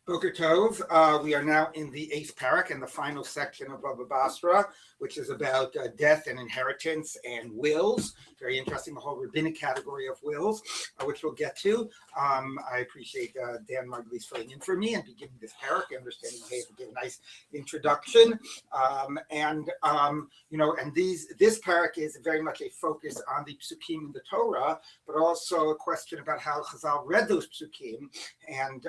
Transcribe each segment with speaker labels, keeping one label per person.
Speaker 1: Boker Tov. We are now in the 8th parak and the final section of Bava Batra, which is about death and inheritance and wills. Very interesting, the whole rabbinic category of wills, which we'll get to. I appreciate Dan Margulies filling in for me and beginning this parak, understanding hey, to give a nice introduction. This parak is very much a focus on the psukim in the Torah, but also a question about how Chazal read those psukim and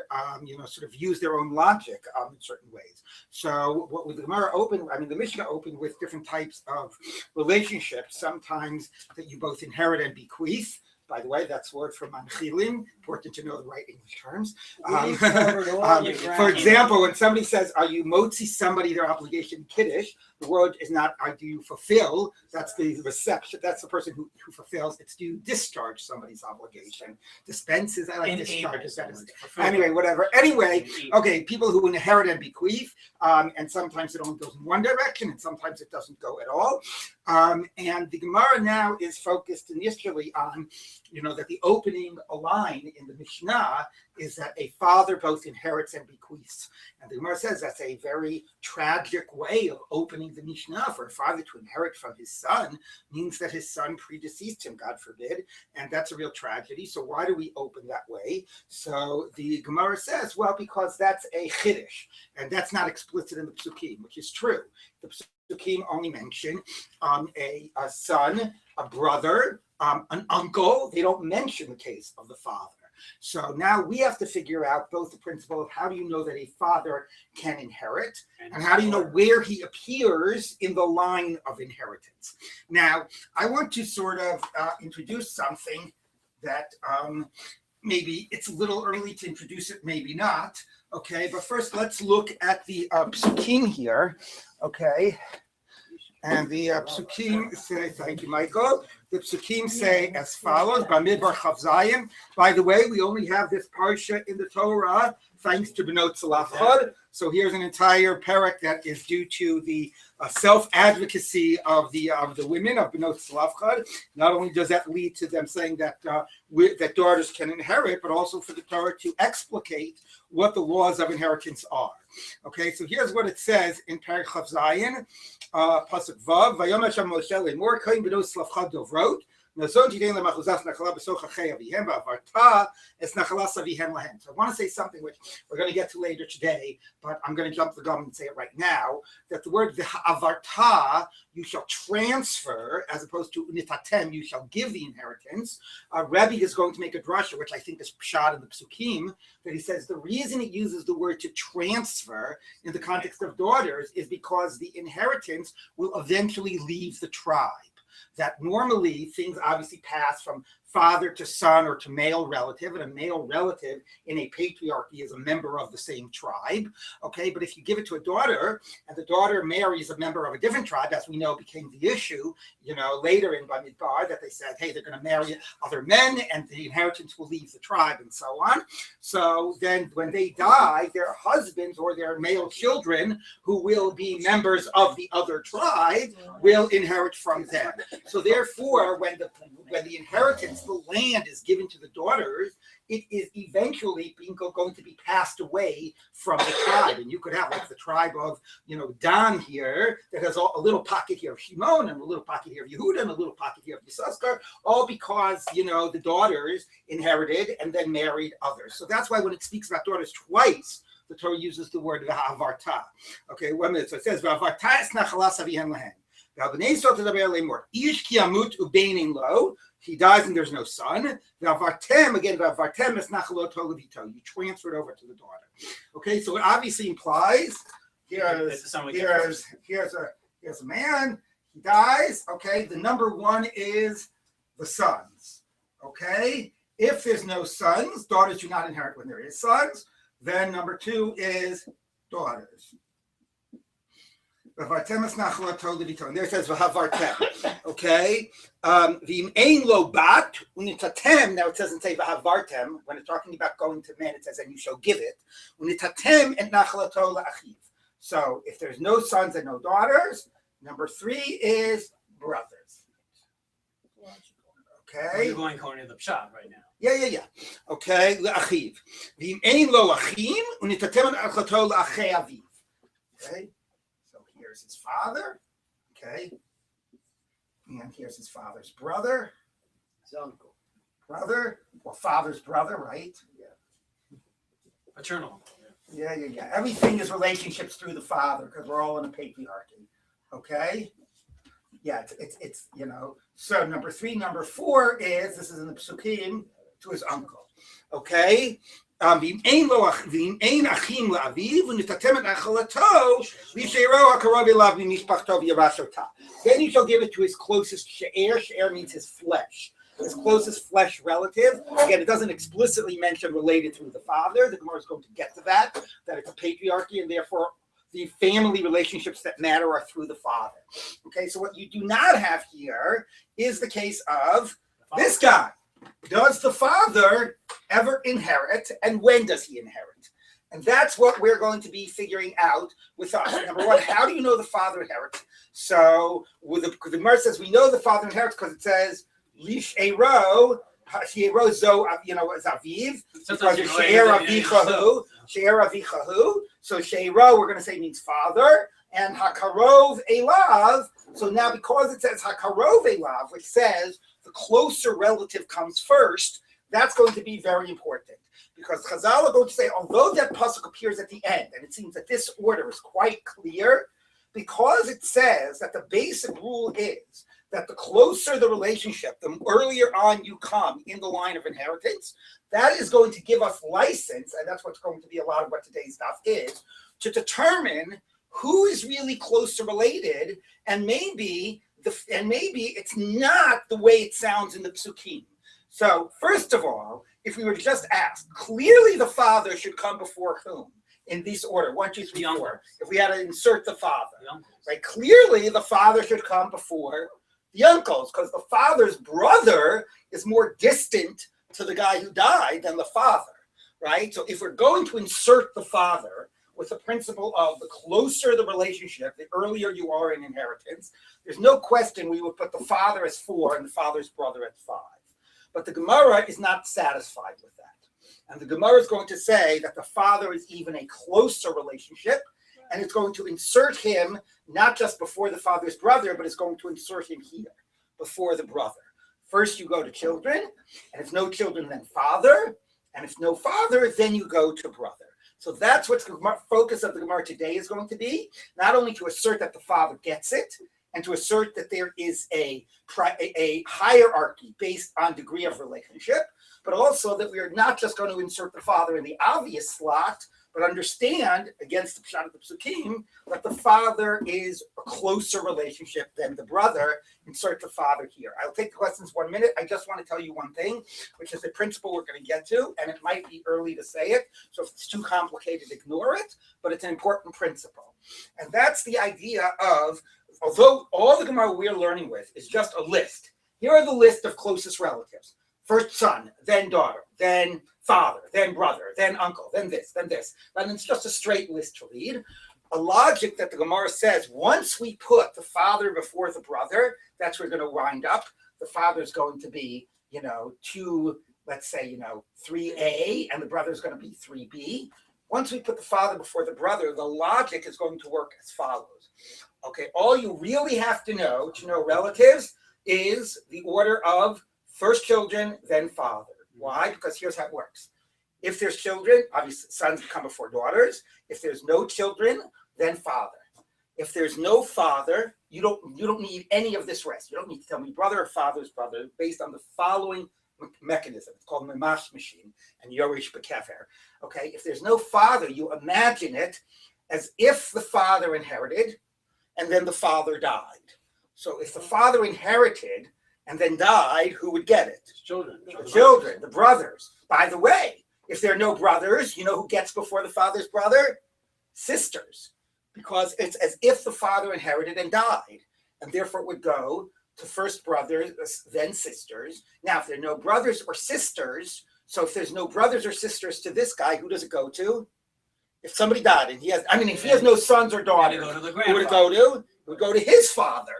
Speaker 1: sort of use their own logic in certain ways. So what would the Gemara open? The Mishnah opened with different types of relationships. Sometimes that you both inherit and bequeath. By the way, that's a word from Manchilin. Important to know the right English terms. For example, when somebody says, "Are you motzi somebody their obligation kiddush?" The word is not "do you fulfill." That's the reception. That's the person who fulfills. It's do you discharge somebody's obligation. Dispenses. I like discharges. Anyway, whatever. Anyway, okay. People who inherit and bequeath, and sometimes it only goes in one direction, and sometimes it doesn't go at all. And the Gemara now is focused initially on, that the opening line in the Mishnah is that a father both inherits and bequeaths. And the Gemara says that's a very tragic way of opening the Mishnah. For a father to inherit from his son means that his son predeceased him, God forbid, and that's a real tragedy. So why do we open that way? So the Gemara says, well, because that's a chiddush, and that's not explicit in the psukim, which is true. The psukim only mention a son, a brother, an uncle. They don't mention the case of the father. So now we have to figure out both the principle of how do you know that a father can inherit, and how do you know where he appears in the line of inheritance. Now, I want to sort of introduce something that maybe it's a little early to introduce it, maybe not. Okay, but first let's look at the psukim here. Okay. And the psukim say, thank you, Michael. The psukim say as follows: Bamidbar Chav Zayin. By the way, we only have this parsha in the Torah thanks to Benot Tzlafchad. So here's an entire parak that is due to the self-advocacy of the women of Benot Tzlafchad. Not only does that lead to them saying that that daughters can inherit, but also for the Torah to explicate what the laws of inheritance are. Okay, so here's what it says in Parak Chav Zayin, pasuk Vav. Vayom Hashem Moshe le'mor kain Benot Tzlafchad dovrot. So I want to say something which we're going to get to later today, but I'm going to jump the gun and say it right now, that the word avarta, you shall transfer, as opposed to nitatem, you shall give the inheritance. Rabbi is going to make a drasha, which I think is pshat in the psukim, that he says the reason it uses the word to transfer in the context of daughters is because the inheritance will eventually leave the tribe. That normally things obviously pass from father to son or to male relative, and a male relative in a patriarchy is a member of the same tribe. Okay, but if you give it to a daughter and the daughter marries a member of a different tribe, as we know became the issue, later in Bamidbar, that they said, hey, they're going to marry other men and the inheritance will leave the tribe and so on. So then when they die, their husbands or their male children who will be members of the other tribe will inherit from them. So therefore, when the inheritance, the land is given to the daughters, it is eventually going to be passed away from the tribe. And you could have like the tribe of, Dan here that has a little pocket here of Shimon and a little pocket here of Yehuda and a little pocket here of Yissaschar, all because, the daughters inherited and then married others. So that's why when it speaks about daughters twice, the Torah uses the word v'avarta. Okay, 1 minute. So it says v'avarta es nachalas avihem lahem. He dies and there's no son. Again, you transfer it over to the daughter. Okay, so it obviously implies here's a man, he dies. Okay, the number one is the sons. Okay, if there's no sons, daughters do not inherit when there is sons. Then number two is daughters. And there it says v'havartem. Okay. V'im ein lo bat unitatem. Now it doesn't say v'havartem. When it's talking about going to men, it says and you shall give it. Unitatem et nachlato la'achiv. So if there's no sons and no daughters, number three is brothers. Okay.
Speaker 2: You're going according to the pshat right now.
Speaker 1: Yeah. Okay, le'achiv. V'im ein lo achim, unitatem achato le'achei aviv. Okay, so here's his father. Okay, and here's his father's brother.
Speaker 2: His uncle.
Speaker 1: Brother, well, father's brother, right?
Speaker 2: Yeah. Paternal.
Speaker 1: Yeah. Everything is relationships through the father because we're all in a patriarchy. Okay. Yeah, it's So number 4 is this is in the psukim to his uncle. Okay. Then you shall give it to his closest she'er. She'er means his flesh. His closest flesh relative. Again, it doesn't explicitly mention related through the father. The Gemara is going to get to that it's a patriarchy, and therefore the family relationships that matter are through the father. Okay, so what you do not have here is the case of this guy. Does the father ever inherit, and when does he inherit? And that's what we're going to be figuring out with us. Number one, how do you know the father inherits? So the Gemara says we know the father inherits because it says Lish Ero, She'ero Zo, is Aviv. She'er Avichahu. So She'ero, we're going to say means father, and Hakarov Elav. So now because it says Hakarov Elav, which says the closer relative comes first, that's going to be very important. Because Chazal are going to say, although that pasuk appears at the end, and it seems that this order is quite clear, because it says that the basic rule is that the closer the relationship, the earlier on you come in the line of inheritance, that is going to give us license, and that's what's going to be a lot of what today's stuff is, to determine who is really closer related, and maybe it's not the way it sounds in the psukim. So first of all, if we were to just ask, clearly the father should come before whom? In this order, 1, 2, 3, 4. If we had to insert the father, right? Clearly the father should come before the uncles, because the father's brother is more distant to the guy who died than the father, right? So if we're going to insert the father with the principle of the closer the relationship, the earlier you are in inheritance, there's no question we would put the father as 4 and the father's brother at 5. But the Gemara is not satisfied with that. And the Gemara is going to say that the father is even a closer relationship, and it's going to insert him not just before the father's brother, but it's going to insert him here, before the brother. First you go to children, and if no children, then father, and if no father, then you go to brother. So that's what the focus of the Gemara today is going to be, not only to assert that the father gets it, and to assert that there is a hierarchy based on degree of relationship, but also that we are not just going to insert the father in the obvious slot, but understand, against the pshat of the psukim, that the father is a closer relationship than the brother. Insert the father here. I'll take the questions 1 minute. I just want to tell you one thing, which is a principle we're going to get to, and it might be early to say it, so if it's too complicated, ignore it, but it's an important principle. And that's the idea of, although all the Gemara we're learning with is just a list, here are the list of closest relatives. First son, then daughter, then father, then brother, then uncle, then this, and it's just a straight list to read. A logic that the Gemara says, once we put the father before the brother, that's where we're going to wind up. The father's going to be, 2, let's say, 3A, and the brother's going to be 3B. Once we put the father before the brother, the logic is going to work as follows. Okay, all you really have to know relatives is the order of first children, then father. Why? Because here's how it works. If there's children, obviously sons come before daughters. If there's no children, then father. If there's no father, you don't need any of this rest. You don't need to tell me brother or father's brother based on the following mechanism. It's called Memash machine and Yorish Bekefer. Okay, if there's no father, you imagine it as if the father inherited and then the father died. So if the father inherited and then died, who would get it?
Speaker 2: Children.
Speaker 1: The children, the brothers. By the way, if there are no brothers, you know who gets before the father's brother? Sisters. Because it's as if the father inherited and died. And therefore it would go to first brothers, then sisters. Now, if there are no brothers or sisters, so if there's no brothers or sisters to this guy, who does it go to? If somebody died and he has no sons or daughters, who would it go to? It would go to his father,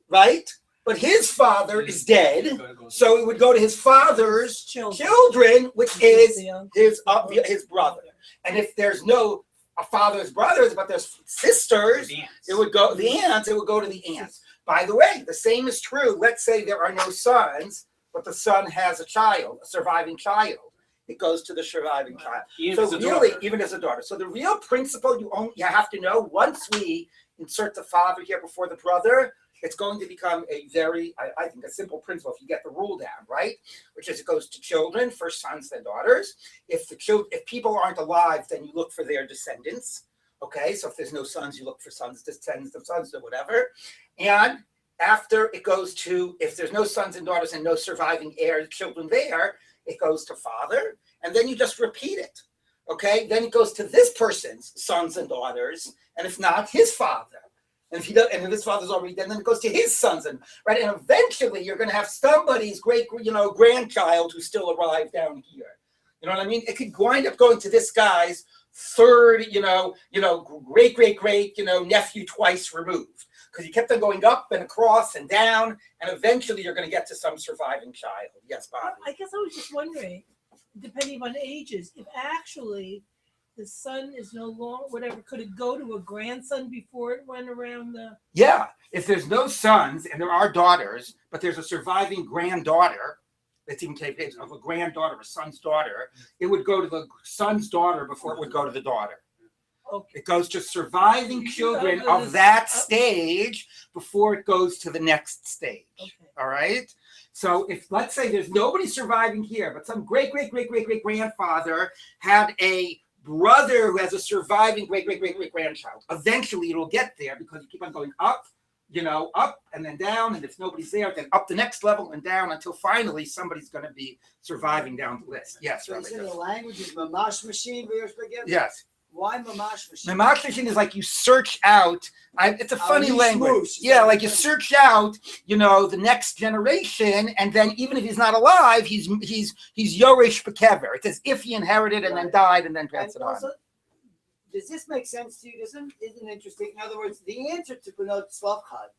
Speaker 1: right? but his father is dead, so it would go to his father's children, which is his brother. And if there's no father's brothers, but there's sisters, it would go the aunts. It would go to the aunts. By the way, the same is true. Let's say there are no sons, but the son has a child, a surviving child. It goes to the surviving child. So really, even as a daughter. So the real principle you have to know, once we insert the father here before the brother, it's going to become a very, I think, a simple principle if you get the rule down, right? Which is it goes to children, first sons, then daughters. If people aren't alive, then you look for their descendants. Okay, so if there's no sons, you look for sons, descendants of sons, or whatever. And after it goes to, if there's no sons and daughters and no surviving heirs, children there, it goes to father, and then you just repeat it. Okay, then it goes to this person's sons and daughters, and if not, his father. And if he does, and if his father's already dead, then it goes to his sons, and right, and eventually you're going to have somebody's great, grandchild who's still alive down here. You know what I mean? It could wind up going to this guy's third, great, nephew twice removed, because he kept on going up and across and down, and eventually you're going to get to some surviving child. Yes, Bobby.
Speaker 3: I guess I was just wondering, depending on ages, if actually the son is no longer whatever, could it go to a grandson before it went around the?
Speaker 1: Yeah, if there's no sons and there are daughters, but there's a surviving granddaughter. Let's even take case of a granddaughter, a son's daughter. It would go to the son's daughter before it would go to the daughter.
Speaker 3: Okay.
Speaker 1: It goes to surviving children of that stage before it goes to the next stage.
Speaker 3: Okay.
Speaker 1: All right. So if, let's say, there's nobody surviving here, but some great grandfather had a brother who has a surviving great grandchild. Eventually, it'll get there because you keep on going up. Up and then down, and if nobody's there, then up the next level and down until finally somebody's going to be surviving down the list. Yes,
Speaker 2: So
Speaker 1: Rabbi.
Speaker 2: you said the language is mamash machine.
Speaker 1: Yes.
Speaker 2: Why mamash machine?
Speaker 1: Mamash machine is like you search out. It's a funny language.
Speaker 2: Yeah,
Speaker 1: Like you search out, the next generation, and then even if he's not alive, he's Yorish Bekever. It's as if he inherited and then died and then passed it on.
Speaker 2: Does this make sense to you? Isn't interesting? In other words, the answer to Benot Slavchad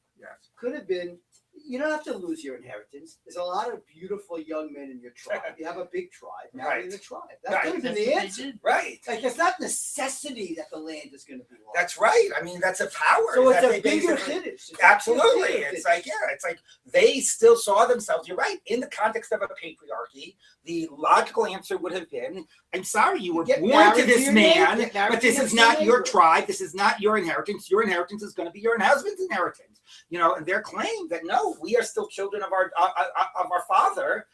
Speaker 2: could have been, you don't have to lose your inheritance. There's a lot of beautiful young men in your tribe. You have a big tribe. Now you're in the tribe. That could have been the answer.
Speaker 1: Right.
Speaker 2: Like, it's not necessity that the land is going to be lost.
Speaker 1: That's right. I mean, that's a power.
Speaker 2: So it's a bigger chiddush.
Speaker 1: Absolutely. It's like they still saw themselves. You're right. In the context of a patriarchy, the logical answer would have been, I'm sorry, you were born to this man, but this is not your tribe. This is not your inheritance. Your inheritance is going to be your husband's inheritance. And their claim that no, we are still children of our father.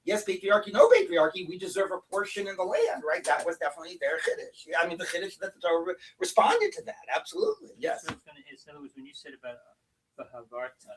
Speaker 1: Yes, patriarchy, no patriarchy. We deserve a portion in the land, right? That was definitely their chiddush. I mean, the chiddush that the Torah responded to that. Absolutely, yes.
Speaker 4: In other words, when you said about Havarta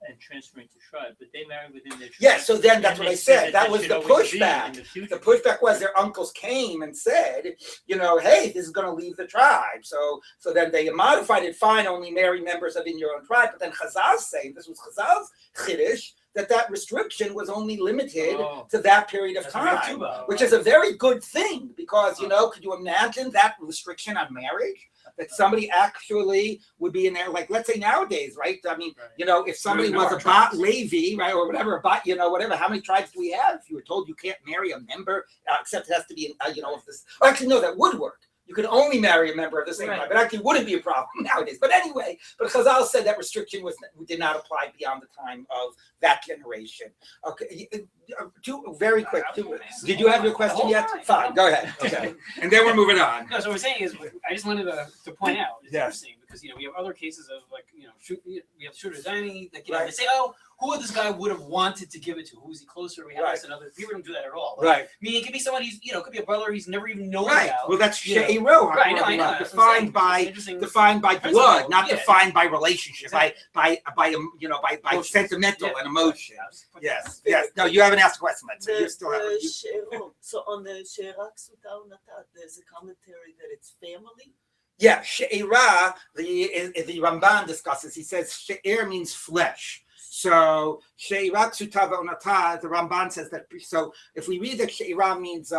Speaker 4: and transferring to tribe, but they married within their tribe.
Speaker 1: Yes, so then that's what I said. That was the pushback. The pushback was their uncles came and said, hey, this is going to leave the tribe. So then they modified it. Fine, only marry members of in your own tribe. But then Chazal saying, this was Chazal's chiddush, that restriction was only limited to that period of time, which is a very good thing because, could you imagine that restriction on marriage? That somebody actually would be in there, like, let's say nowadays, right? I mean, if somebody was a Bat Levi, right, or whatever, whatever, how many tribes do we have? If you were told you can't marry a member, except it has to be, of this, actually, no, that would work. You could only marry a member of the same tribe. It actually wouldn't be a problem nowadays. But anyway, Chazal said that restriction did not apply beyond the time of that generation. Okay, very quick. Did you have your question yet? Fine, go ahead. Okay, and then we're moving on.
Speaker 5: No, so what we're saying is, I just wanted to point out, it's
Speaker 1: Yes.
Speaker 5: interesting because we have other cases of we have Shooter Zani, like
Speaker 1: Right.
Speaker 5: they say, who this guy would have wanted to give it to? Who is he closer? We have
Speaker 1: Right.
Speaker 5: this and other. People don't do that at all.
Speaker 1: Right.
Speaker 5: I mean, it could be someone he's could be a brother he's never even known
Speaker 1: Right.
Speaker 5: about.
Speaker 1: Well, that's
Speaker 5: you know.
Speaker 1: she'ero.
Speaker 5: Right, I know. That's what I'm saying.
Speaker 1: Defined by
Speaker 5: Principle,
Speaker 1: blood, not
Speaker 5: yeah.
Speaker 1: defined by relationship,
Speaker 5: Exactly.
Speaker 1: by
Speaker 5: Emotions.
Speaker 1: sentimental
Speaker 5: Yeah.
Speaker 1: and emotion.
Speaker 5: Yeah.
Speaker 1: Yes. No, you haven't asked a question, Linzer.
Speaker 6: The,
Speaker 1: You still have.
Speaker 6: the she'erot. So on the she'erak suta unatat, there's a commentary that it's family.
Speaker 1: Yeah, she'era, the Ramban discusses. He says she'er means flesh. So she'ira ksuta ve'onata, the Ramban says that. So if we read that she'ira means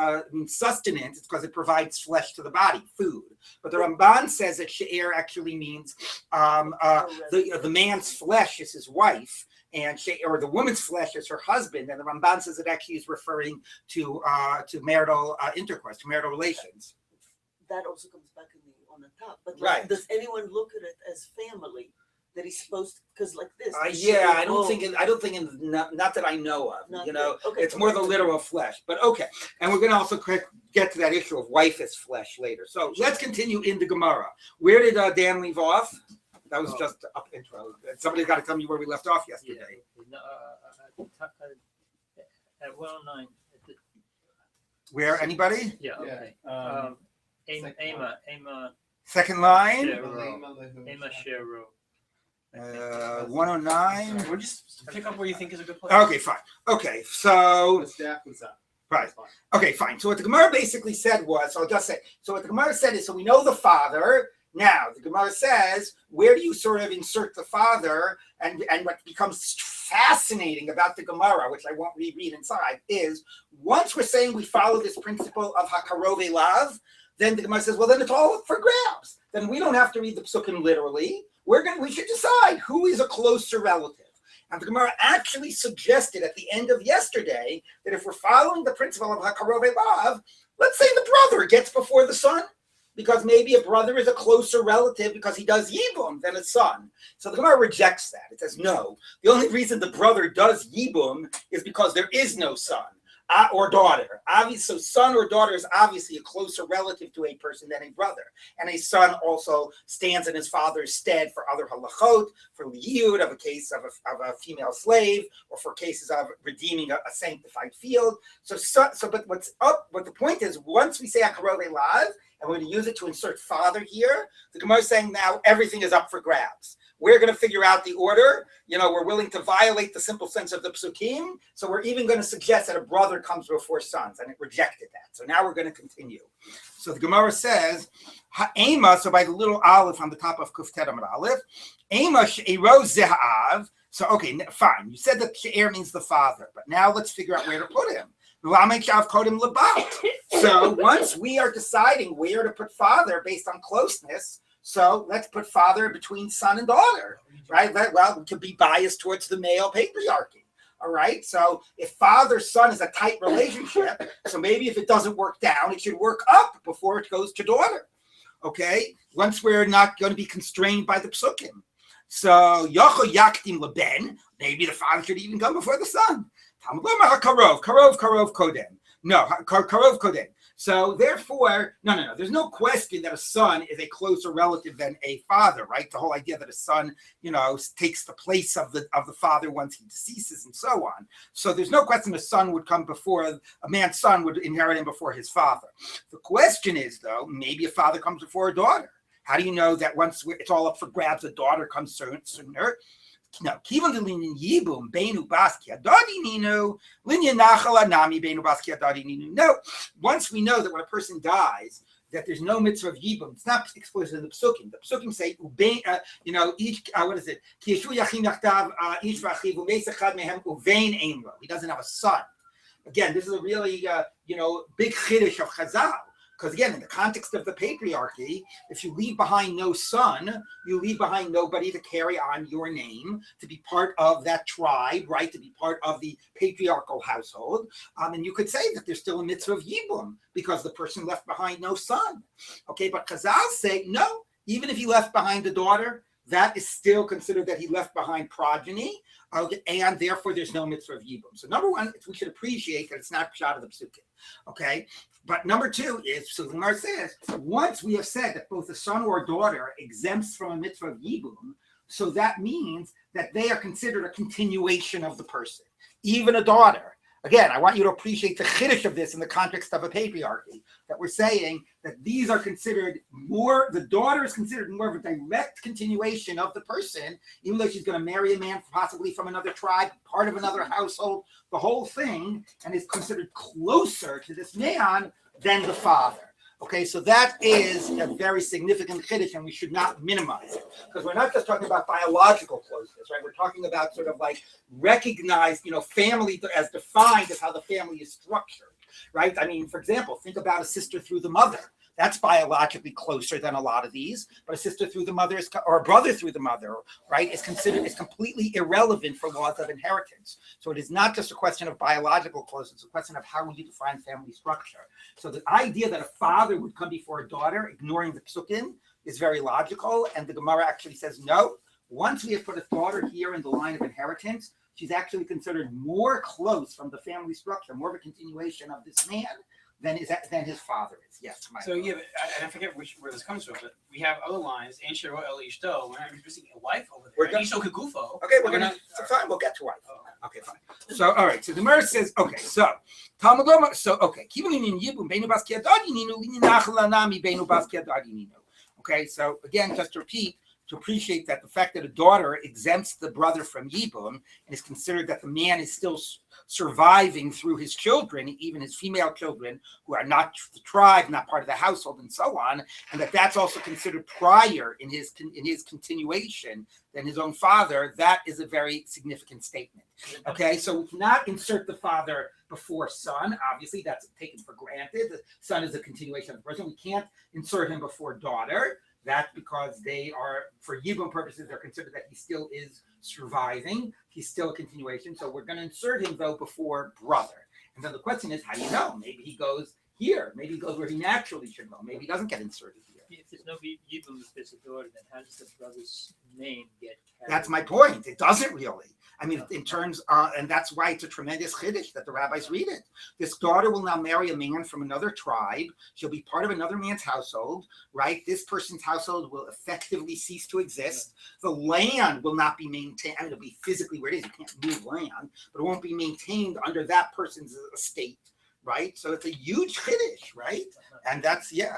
Speaker 1: sustenance, it's because it provides flesh to the body, food. But the Ramban says that she'ir actually means the man's flesh is his wife, and or the woman's flesh is her husband. And the Ramban says it actually is referring to marital intercourse, to marital relations.
Speaker 6: That also comes back in the on the top. But
Speaker 1: Right.
Speaker 6: does anyone look at it as family? That he's supposed to, because like this.
Speaker 1: Yeah, I don't think not that I know of.
Speaker 6: Not
Speaker 1: You know,
Speaker 6: that- okay,
Speaker 1: it's more the
Speaker 6: okay.
Speaker 1: literal flesh. But okay, and we're going to also get to that issue of wife as flesh later. So let's continue in the Gemara. Where did Dan leave off? That was just up intro. Somebody's got to tell me where we left off yesterday.
Speaker 4: At 109.
Speaker 1: Where, anybody?
Speaker 4: Yeah, okay. Ema
Speaker 1: Second line,
Speaker 4: Ema Shero.
Speaker 1: 109.
Speaker 5: We'll just pick up where you think is a good place.
Speaker 1: Okay, fine. Okay, so
Speaker 5: The staff was up.
Speaker 1: right.
Speaker 5: That's fine.
Speaker 1: Okay, fine. So what the Gemara basically said was, so I'll just say, so what the Gemara said is, so we know the father. Now, the Gemara says, where do you sort of insert the father? And what becomes fascinating about the Gemara, which I won't reread inside, is once we're saying we follow this principle of Hakarove Lav, then the Gemara says, well, then it's all up for grabs. Then we don't have to read the Psukim literally. We should decide who is a closer relative. And the Gemara actually suggested at the end of yesterday that if we're following the principle of Hakarove Lav, let's say the brother gets before the son, because maybe a brother is a closer relative because he does Yibum than a son. So the Gemara rejects that. It says, no, the only reason the brother does Yibum is because there is no son or daughter. Obviously, so son or daughter is obviously a closer relative to a person than a brother. And a son also stands in his father's stead for other halachot, for liyud, of a case of a female slave, or for cases of redeeming a sanctified field. But the point is, once we say Hakarove Lav, and we're going to use it to insert father here, the Gemara is saying now everything is up for grabs. We're going to figure out the order. We're willing to violate the simple sense of the psukim. So we're even going to suggest that a brother comes before sons, and it rejected that. So now we're going to continue. So the Gemara says, Ha'ema, so by the little aleph on the top of Kuf Tet Amud Aleph, Ema she'ero ze'av. So, okay, fine. You said that she'er means the father, but now let's figure out where to put him. So once we are deciding where to put father based on closeness, so let's put father between son and daughter, right? Well, we could be biased towards the male patriarchy. All right. So if father-son is a tight relationship, so maybe if it doesn't work down, it should work up before it goes to daughter. Okay. Once we're not going to be constrained by the psukim. So Yocho Yaktim Leben, maybe the father should even come before the son. Karov Kodem. No, Karov Kodem. So therefore, no. There's no question that a son is a closer relative than a father, right? The whole idea that a son, takes the place of the father once he deceases and so on. So there's no question a son would come before, a man's son would inherit him before his father. The question is, though, maybe a father comes before a daughter. How do you know that once it's all up for grabs, a daughter comes sooner? No, kivan de linyan yibum beinu baskia dadi ninu linyan nachala nami beinu baskia dadi ninu. No, once we know that when a person dies, that there's no mitzvah of yibum. It's not explicit in the psukim. The psukim say each what is it? Kieshu yachim yachtav each vachiv umeisachad mehem uvein einro. He doesn't have a son. Again, this is a really big chiddush of Chazal. Because again, in the context of the patriarchy, if you leave behind no son, you leave behind nobody to carry on your name, to be part of that tribe, right? To be part of the patriarchal household. And you could say that there's still a mitzvah of yibum because the person left behind no son. Okay, but Chazal say, no, even if he left behind a daughter, that is still considered that he left behind progeny, and therefore there's no mitzvah of yibum. So number one, we should appreciate that it's not pshat of the psukim. Okay, but number two is, so the Gemara says, once we have said that both a son or a daughter exempts from a mitzvah of yibum, so that means that they are considered a continuation of the person, even a daughter. Again, I want you to appreciate the chiddush of this in the context of a patriarchy, that we're saying that these are considered the daughter is considered more of a direct continuation of the person, even though she's going to marry a man possibly from another tribe, part of another household, the whole thing, and is considered closer to this man than the father. Okay, so that is a very significant chiddush, and we should not minimize it, because we're not just talking about biological closeness, right? We're talking about sort of like recognized, family as defined as how the family is structured, right? I mean, for example, think about a sister through the mother. That's biologically closer than a lot of these, but a sister through the mother or a brother through the mother, right, is completely irrelevant for laws of inheritance. So it is not just a question of biological closeness; it's a question of how we define family structure. So the idea that a father would come before a daughter, ignoring the psukim, is very logical, and the Gemara actually says no. Once we have put a daughter here in the line of inheritance, she's actually considered more close from the family structure, more of a continuation of this man than his father is. Yes, Mike.
Speaker 5: So yeah, and I forget where this comes from, but we have other lines. Ein shero el ishto. We're not introducing a wife over
Speaker 1: We're
Speaker 5: there.
Speaker 1: gonna-
Speaker 5: Ishto kegufo.
Speaker 1: Okay, we're gonna. So fine, we'll get to wife. Okay, fine. So all right. So the Gemara says, okay. So Talmud Loma. So okay. Okay. So again, just to repeat, to appreciate that the fact that a daughter exempts the brother from yibum and is considered that the man is still surviving through his children, even his female children who are not the tribe, not part of the household, and so on, and that's also considered prior in his continuation than his own father. That is a very significant statement. Okay, so we cannot insert the father before son. Obviously, that's taken for granted. The son is a continuation of the person. We can't insert him before daughter. That's because they are, for Yibum purposes, they're considered that he still is surviving. He's still a continuation. So we're going to insert him, though, before brother. And then the question is, how do you know? Maybe he goes here. Maybe he goes where he naturally should go. Maybe he doesn't get inserted here.
Speaker 4: If there's no Yibum, if there's a daughter, then how does the brother's name get carried?
Speaker 1: That's my point. It doesn't really. I mean, in terms, and that's why it's a tremendous chiddush that the rabbis read it. This daughter will now marry a man from another tribe. She'll be part of another man's household, right? This person's household will effectively cease to exist. The land will not be maintained. I mean, it'll be physically where it is. You can't move land, but it won't be maintained under that person's estate, right? So it's a huge chiddush, right? And that's, yeah.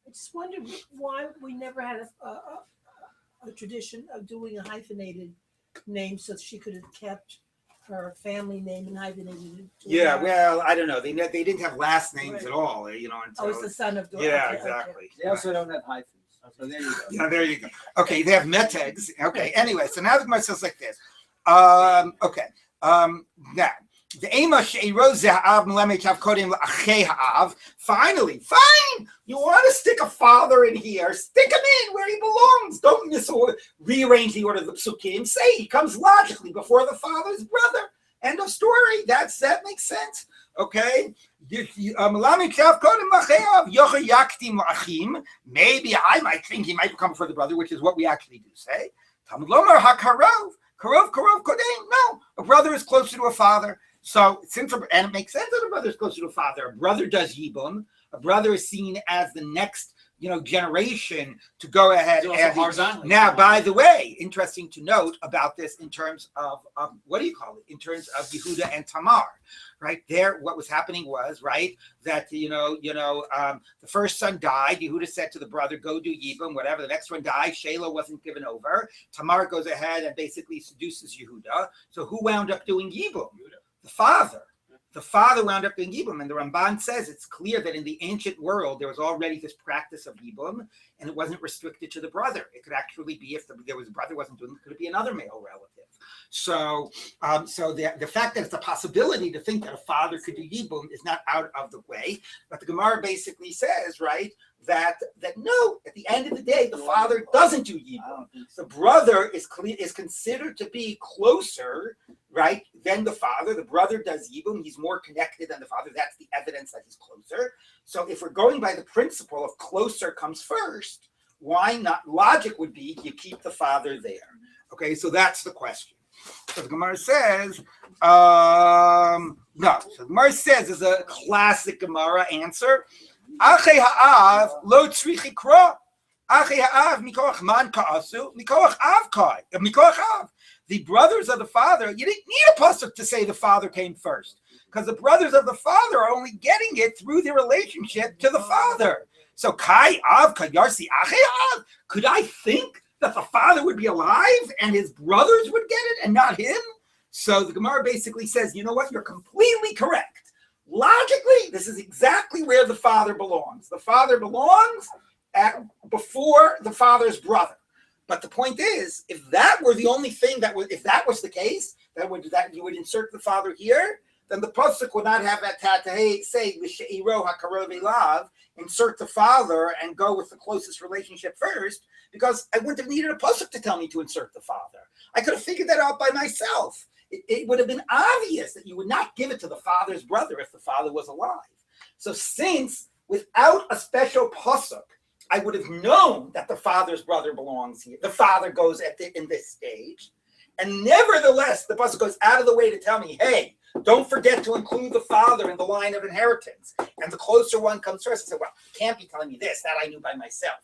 Speaker 3: I just wondered why we never had a tradition of doing a hyphenated name, so she could have kept her family name and hyphenated it.
Speaker 1: Yeah, well, I don't know. They didn't have last names
Speaker 3: Right.
Speaker 1: at all, until.
Speaker 3: Oh, it's the son of daughter.
Speaker 1: Yeah,
Speaker 3: Okay,
Speaker 1: exactly.
Speaker 2: They also don't have hyphens. So there you go.
Speaker 1: Yeah, there you go. Okay, they have metegs. Okay, anyway, so now the Gemara says like this. Okay. Now, the ema she'eroz ha'av melamed havkodim la'achei ha'av. Finally, fine. You want to stick a father in here? Stick him in where he belongs. Don't rearrange the order of the psukim. Say he comes logically before the father's brother. End of story. That makes sense. Okay. Maybe I might think he might come for the brother, which is what we actually do say. Talmud Lomar hakarov. Karov kodein. No, a brother is closer to a father. So and it makes sense that a brother is closer to a father. A brother does yibum. A brother is seen as the next, generation to go ahead.
Speaker 5: Horizontally.
Speaker 1: Now, by the way, interesting to note about this in terms of what do you call it? In terms of Yehuda and Tamar, right there. What was happening was that the first son died. Yehuda said to the brother, "Go do yibum, whatever." The next one died. Shelah wasn't given over. Tamar goes ahead and basically seduces Yehuda. So who wound up doing yibum? The father. The father wound up doing yibum, and the Ramban says it's clear that in the ancient world there was already this practice of yibum, and it wasn't restricted to the brother. It could actually be, if there was a brother wasn't doing it, could be another male relative. So, the fact that it's a possibility to think that a father could do yibum is not out of the way. But the Gemara basically says, that no, at the end of the day, the father doesn't do yibum. The brother is considered to be closer, than the father. The brother does yibum. He's more connected than the father. That's the evidence that he's closer. So if we're going by the principle of closer comes first, why not? Logic would be you keep the father there. Okay, so that's the question. So the Gemara says, no. So the Gemara says is a classic Gemara answer. Achei ha'av lo tzrich ikra. Achei ha'av mikoach man ka'asu mikoach av kai. Mikoach av. The brothers of the father, you didn't need a pasuk to say the father came first, because the brothers of the father are only getting it through their relationship to the father. So kai av kayarsi achei av. Could I think that the father would be alive and his brothers would get it and not him? So the Gemara basically says, you know what? You're completely correct. Logically, this is exactly where the father belongs. The father belongs before the father's brother. But the point is, if that were the only thing if that was the case, that you would insert the father here, then the pasuk would not have that say l'she'iro hakarov elav, insert the father and go with the closest relationship first, because I wouldn't have needed a pasuk to tell me to insert the father. I could have figured that out by myself. It would have been obvious that you would not give it to the father's brother if the father was alive. So since without a special pasuk, I would have known that the father's brother belongs here. The father goes in this stage. And nevertheless, the pasuk goes out of the way to tell me, hey, don't forget to include the father in the line of inheritance. And the closer one comes first. I said, well, you can't be telling me this. That I knew by myself.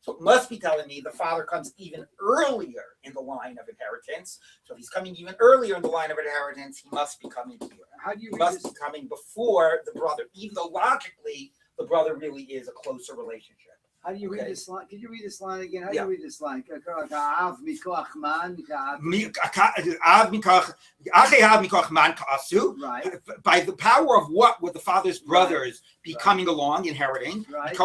Speaker 1: So it must be telling me the father comes even earlier in the line of inheritance. So if he's coming even earlier in the line of inheritance, he must be coming here.
Speaker 2: How do you
Speaker 1: He
Speaker 2: read
Speaker 1: must
Speaker 2: this?
Speaker 1: be coming before the brother, even though logically the brother really is a closer relationship.
Speaker 2: How do you read
Speaker 1: Okay.
Speaker 2: this line? Could you read this line again? How do
Speaker 1: Yeah.
Speaker 2: you read this line? Av mikoach man, right,
Speaker 1: By the power of what would the father's brothers be
Speaker 2: Right.
Speaker 1: coming along, inheriting?
Speaker 2: right.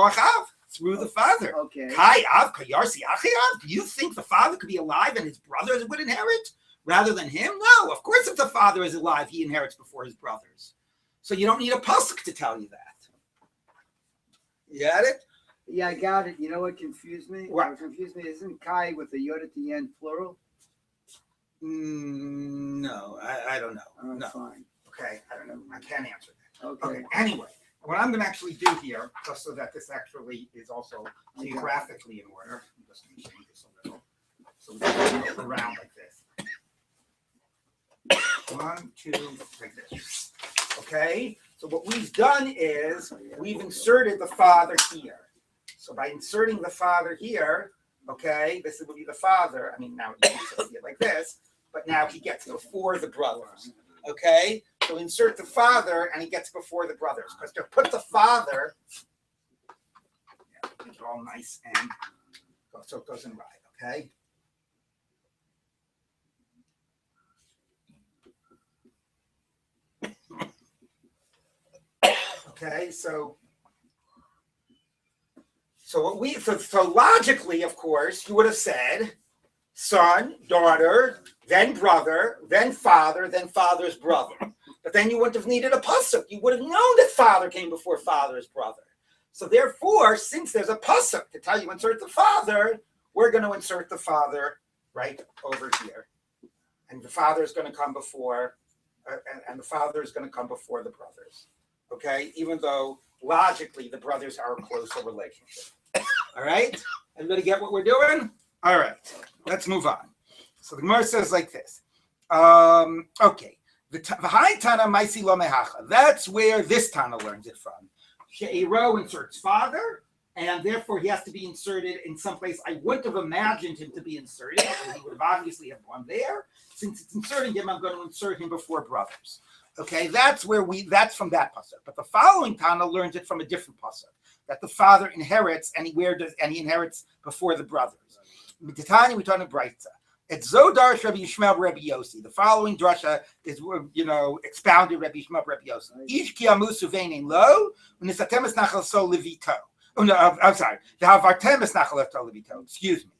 Speaker 1: Through the father.
Speaker 2: Okay.
Speaker 1: Kai Av Kayarsi Achiav. Do you think the father could be alive and his brothers would inherit rather than him? No, of course, if the father is alive, he inherits before his brothers. So you don't need a pasuk to tell you that. You got it?
Speaker 2: Yeah, I got it. You know what confused me?
Speaker 1: What?
Speaker 2: What confused me isn't Kai with the yod at the end plural?
Speaker 1: No, I don't know.
Speaker 2: Oh,
Speaker 1: No.
Speaker 2: fine.
Speaker 1: Okay, I don't know. I can't answer that.
Speaker 2: Okay.
Speaker 1: Okay, anyway, what I'm going to actually do here, just so that this actually is also geographically in order, I'm just going to change this a little. So we can go around like this. 1, 2, like this. Okay, so what we've done is we've inserted the father here. So by inserting the father here, okay, this would be the father. I mean, now you can see it like this, but now he gets before the brothers. Okay, so insert the father and he gets before the brothers. Because to put the father, make it all nice and so it doesn't ride, okay? Okay, so logically, of course, you would have said son, daughter, then brother, then father's brother. But then you wouldn't have needed a pasuk. You would have known that father came before father's brother. So therefore, since there's a pasuk to tell you insert the father, we're going to insert the father right over here, and the father is going to come before, and the father is going to come before the brothers. Okay, even though logically the brothers are a closer relationship. All right, everybody get what we're doing? All right, let's move on. So the Gemara says like this. Okay, the high Tana Maisi Lo Mehacha. That's where this Tana learns it from. She'ero inserts father, and therefore he has to be inserted in some place I wouldn't have imagined him to be inserted. So he would have obviously have gone there. Since it's inserting him, I'm going to insert him before brothers. Okay, that's from that pasuk. But the following Tana learns it from a different pasuk, that the father inherits, and he inherits before the brothers. The Tanya we talk about Batra. It's Zodar Rabbi Yishmael Rabbi Yossi. The following drasha is, expounded Rabbi Yishmael Rabbi Yossi. Ish ki amusu veinin lo, u'nisatem es nachal so levito. Oh no, I'm sorry. The havartem es nachal so levito. Excuse me.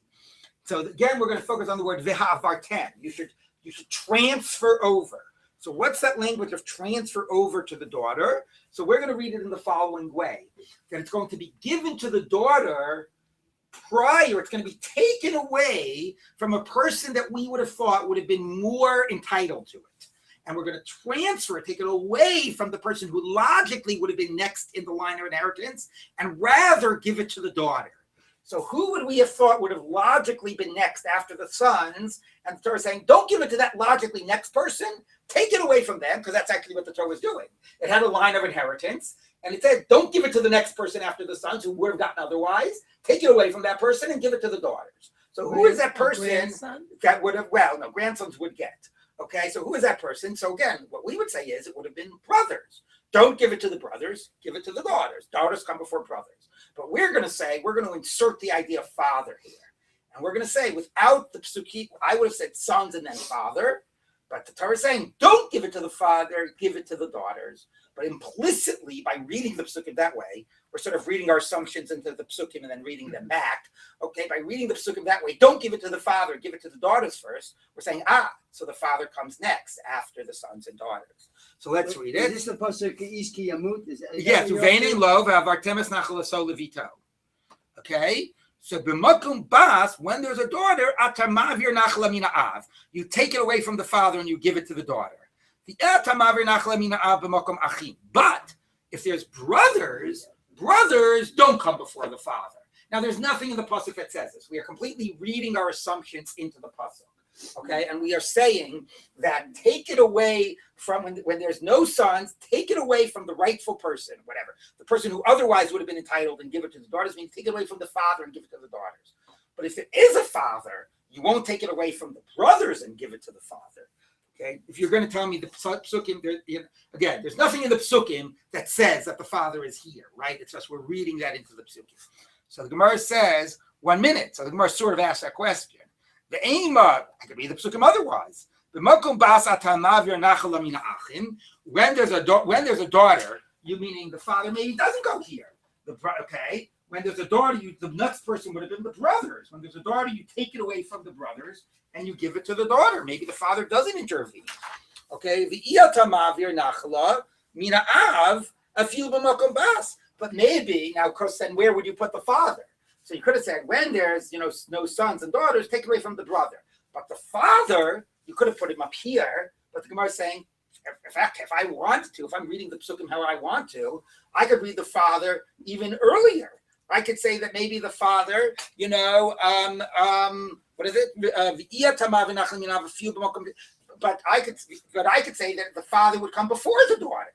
Speaker 1: So again, we're going to focus on the word v'havartem. You should transfer over. So what's that language of transfer over to the daughter? So we're going to read it in the following way: that it's going to be given to the daughter prior, it's going to be taken away from a person that we would have thought would have been more entitled to it. And we're going to transfer it, take it away from the person who logically would have been next in the line of inheritance, and rather give it to the daughter. So who would we have thought would have logically been next after the sons? And the Torah is saying, don't give it to that logically next person. Take it away from them, because that's actually what the Torah was doing. It had a line of inheritance. And it said, don't give it to the next person after the sons who would have gotten otherwise. Take it away from that person and give it to the daughters. So who is that person that would have, grandsons would get. Okay, so who is that person? So again, what we would say is it would have been brothers. Don't give it to the brothers, give it to the daughters. Daughters come before brothers. But we're going to insert the idea of father here. And we're going to say, without the psuki, I would have said sons and then father. But the Torah is saying, don't give it to the father, give it to the daughters. But implicitly, by reading the psukim that way, we're sort of reading our assumptions into the psukim and then reading them back. Okay, by reading the psukim that way, don't give it to the father, give it to the daughters first. We're saying, so the father comes next after the sons and daughters. So let's read it.
Speaker 2: Is this the pasuk Iski Yamut?
Speaker 1: Yes, Uveini lo v'avartemis nachalaso levito. Okay, so b'makom bas, when there's a daughter, atamavir nachla mina av. You take it away from the father and you give it to the daughter. But if there's brothers don't come before the father. Now, there's nothing in the pasuk that says this. We are completely reading our assumptions into the pasuk, okay? And we are saying that take it away from when there's no sons, take it away from the rightful person, whatever, the person who otherwise would have been entitled, and give it to the daughters. Means take it away from the father and give it to the daughters. But if there is a father, you won't take it away from the brothers and give it to the father. Okay, if you're going to tell me the psukim, again, there's nothing in the psukim that says that the father is here, right? It's just we're reading that into the psukim. So the Gemara says 1 minute. So the Gemara sort of asks that question. The aim I could read the psukim otherwise. When there's a daughter, you meaning the father maybe doesn't go here. Okay. When there's a daughter, the next person would have been the brothers. When there's a daughter, you take it away from the brothers and you give it to the daughter. Maybe the father doesn't intervene. Okay, the iyatamavir nachla mina av afil b'makom bas. But maybe now, of course, then where would you put the father? So you could have said when there's no sons and daughters, take it away from the brother. But the father, you could have put him up here. But the Gemara is saying, if I want to, if I'm reading the psukim how I want to, I could read the father even earlier. I could say that maybe the father, what is it? But I could say that the father would come before the daughter,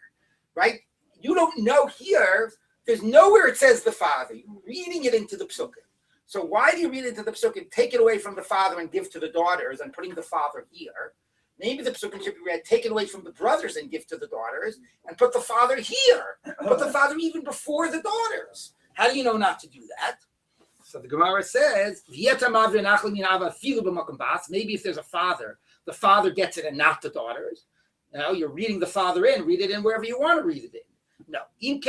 Speaker 1: right? You don't know here. There's nowhere it says the father. You're reading it into the psukim. So why do you read into the psukim? Take it away from the father and give to the daughters, and putting the father here. Maybe the psukim should be read, take it away from the brothers and give to the daughters, and put the father here. Put the father even before the daughters. How do you know not to do that? So the Gemara says, maybe if there's a father, the father gets it and not the daughters. Now you're reading the father in, read it in wherever you want to read it in. No. Then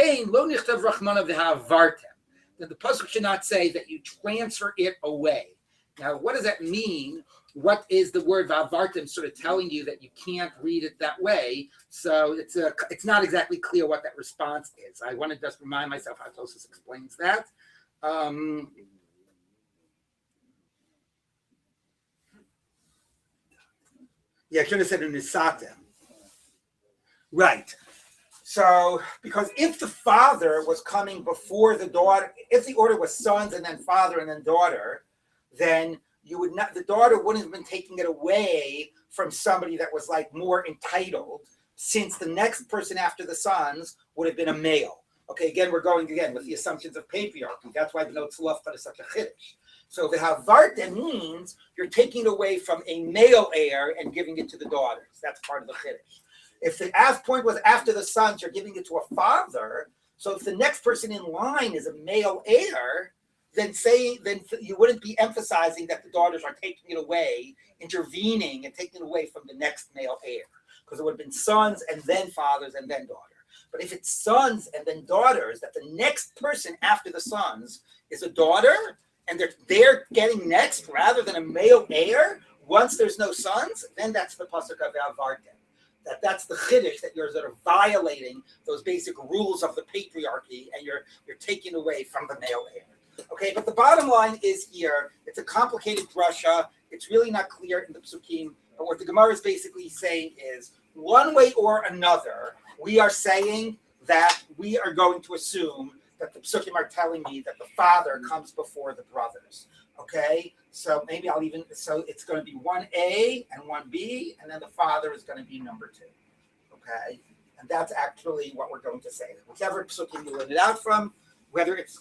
Speaker 1: the pasuk should not say that you transfer it away. Now, what does that mean? What is the word vavartem sort of telling you that you can't read it that way? So it's not exactly clear what that response is. I want to just remind myself how Tosfos explains that. I should have said unisatem. Right. So, because if the father was coming before the daughter, if the order was sons and then father and then daughter, then you would not, the daughter wouldn't have been taking it away from somebody that was like more entitled, since the next person after the sons would have been a male. Okay, again, we're going again with the assumptions of patriarchy. That's why the note tzlafta is such a chiddush. So the havarta means you're taking it away from a male heir and giving it to the daughters. That's part of the chiddush. If the point was after the sons, you're giving it to a father. So if the next person in line is a male heir, then you wouldn't be emphasizing that the daughters are taking it away, intervening and taking it away from the next male heir, because it would have been sons and then fathers and then daughter. But if it's sons and then daughters, that the next person after the sons is a daughter, and they're getting next rather than a male heir, once there's no sons, then that's the pasuk of Avartem. That's the chiddush, that you're sort of violating those basic rules of the patriarchy, and you're taking away from the male heir. Okay, but the bottom line is here, it's a complicated drasha. It's really not clear in the psukim, but what the Gemara is basically saying is, one way or another, we are saying that we are going to assume that the psukim are telling me that the father comes before the brothers. Okay, so maybe so it's going to be 1A and 1B, and then the father is going to be number 2. Okay, and that's actually what we're going to say. Whichever psukim you learn it out from, whether it's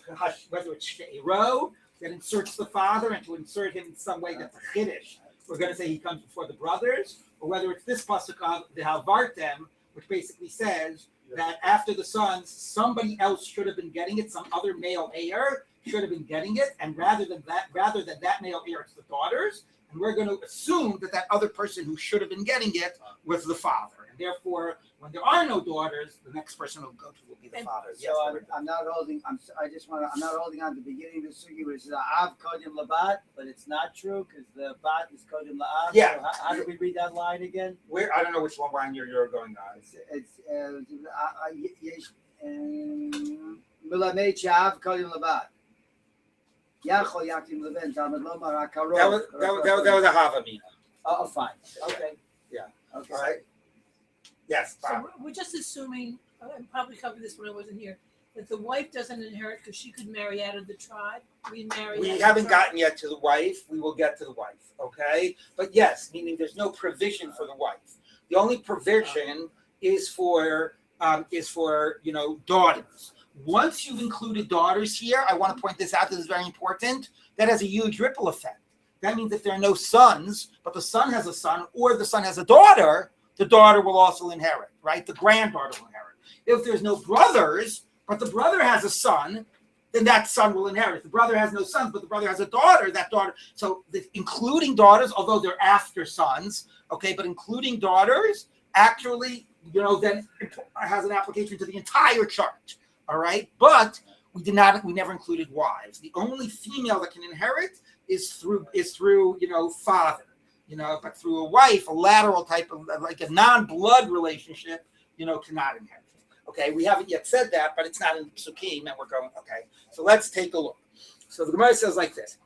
Speaker 1: she'ero that inserts the father, and to insert him in some way that's a chiddush, we're going to say he comes before the brothers, or whether it's this pasuk of the havartem, which basically says that after the sons, somebody else should have been getting it, some other male heir should have been getting it, and rather than that male heir, it's the daughters, and we're going to assume that that other person who should have been getting it was the father. And therefore, when there are no daughters, the next person will go to will be the father.
Speaker 2: So I'm not holding. I'm not holding on to the beginning of the sugi, which is the av kodim labat, but it's not true because the bat is kodim la'av.
Speaker 1: Yeah.
Speaker 2: So how do we read that line again?
Speaker 1: Where I don't know which one line you're going on.
Speaker 2: It's melamed she'av kodim labat. Yachol yakim leven talmud lomar hakarov.
Speaker 1: That was a Havamina.
Speaker 2: Oh, fine. Okay.
Speaker 1: Yeah.
Speaker 2: Okay.
Speaker 1: All right. Yes.
Speaker 3: So we're just assuming, I probably covered this when I wasn't here, that the wife doesn't inherit because she could marry out of the tribe.
Speaker 1: We haven't gotten yet to the wife. We will get to the wife. Okay. But yes, meaning there's no provision for the wife. The only provision is for daughters. Once you've included daughters here, I want to point this out. This is very important. That has a huge ripple effect. That means if there are no sons, but the son has a son, or the son has a daughter, the daughter will also inherit, right? The granddaughter will inherit. If there's no brothers, but the brother has a son, then that son will inherit. If the brother has no sons, but the brother has a daughter, that daughter. So including daughters, although they're after sons, okay, but including daughters actually, then has an application to the entire chart. All right, but we never included wives. The only female that can inherit is through father, but through a wife, a lateral type of like a non-blood relationship, cannot inherit. Okay, we haven't yet said that, but it's not in the Psukim, and we're going, okay. So let's take a look. So the Gemara says like this.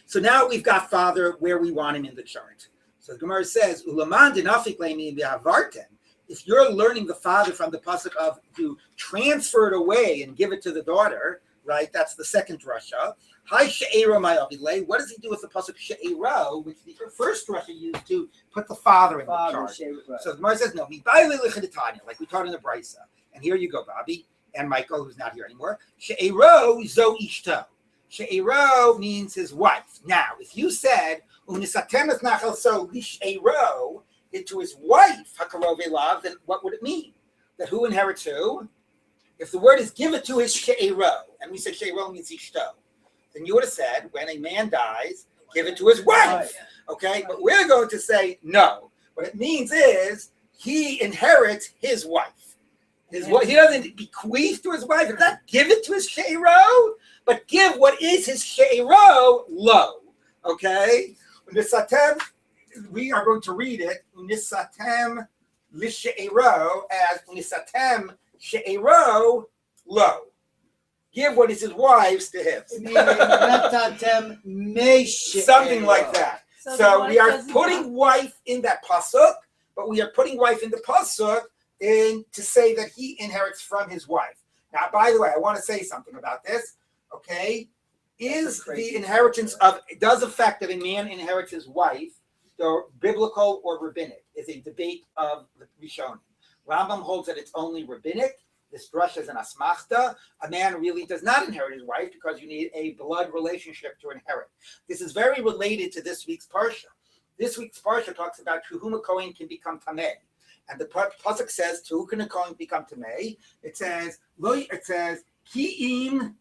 Speaker 1: So now we've got father where we want him in the chart. So the Gemara says, Ulaman dinafik leimi bihavarten. If you're learning the father from the pasuk of to transfer it away and give it to the daughter, right? That's the second drasha. Hi she'era ma'avilei. What does he do with the pasuk she'era, which the first drasha used to put the father in the chart?
Speaker 2: Right.
Speaker 1: So the Gemara says no. Like we taught in the Brisa. And here you go, Bobby and Michael, who's not here anymore. She'ero zo ishto. She'ero means his wife. Now, if you said unisatem es nachal so lishe'ero into his wife, Hakarov Elav, then what would it mean? That who inherits who? If the word is give it to his she'ero, and we said she'ero means ishto, then you would have said when a man dies, give it to his wife. Okay, but we're going to say no. What it means is he inherits his wife. He doesn't bequeath to his wife, and not give it to his she'ero, but give what is his she'ero low. Okay? We are going to read it, unisatem lishe'ero, as unisatem she'ero lo. Give what is his wife's to him. Something like that. So we are putting wife in that pasuk, but we are putting wife in the pasuk to say that he inherits from his wife. Now, by the way, I want to say something about this. Okay, is the inheritance does the fact that a man inherits his wife, the biblical or rabbinic, is a debate of the Rishonim. Rambam holds that it's only rabbinic. This drush is an asmachta. A man really does not inherit his wife because you need a blood relationship to inherit. This is very related to this week's parsha. This week's parsha talks about to whom a kohen can become tameh, and the pasuk says to who can a kohen become tameh. It says ki'im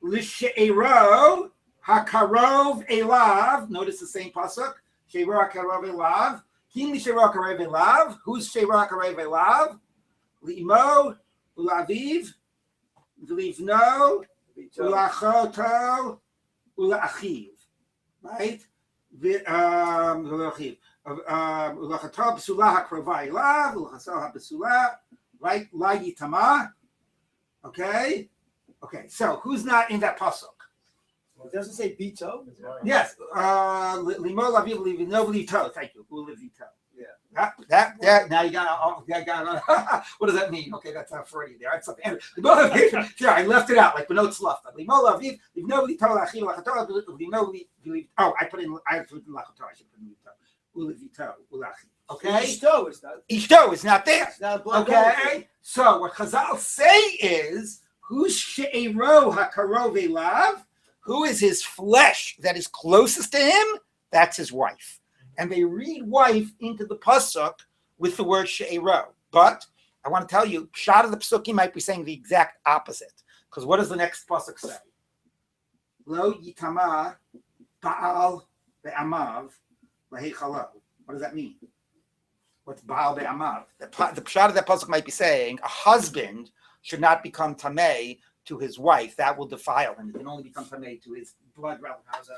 Speaker 1: l'she'ero hakarov elav. Notice the same pasuk. She'ero hakarov elav. Ki'im l'she'ero hakarov elav. Who's she'ero hakarov elav? Li'imo ulaviv, v'livno, ulachoto, ulaachiv. Right? Ulachiv. Ulachoto b'sulah hakrova elav, ulachaso ha'b'sulah. Right? La yitama. Okay? Okay, so who's not in that pasuk?
Speaker 2: It doesn't say bito.
Speaker 1: Yes. Limo laviv livino v'lito. Thank you. Ulivito.
Speaker 2: Yeah.
Speaker 1: That. Now you got. What does that mean? Okay, that's not Freudian there. That's something. Yeah, I left it out like Benot Sluff. Limo laviv livino v'lito lachiv lachato livino v'lito. Oh, I put in lachato. I should put in ulivito ulachiv. Okay. Ishto is not there.
Speaker 2: It's not a blood
Speaker 1: okay.
Speaker 2: relative.
Speaker 1: So what Chazal say is who's she'ero hakarov elav. Who is his flesh that is closest to him? That's his wife. And they read wife into the pasuk with the word she'ero. But I want to tell you, Pshat of the Psukim might be saying the exact opposite. Because what does the next pasuk say? Lo yitama ba'al be'amav laheichalo. What does that mean? What's Baal be'amav? The pshat of that pasuk might be saying a husband should not become tamei to his wife. That will defile him. He can only become tamei to his blood relatives.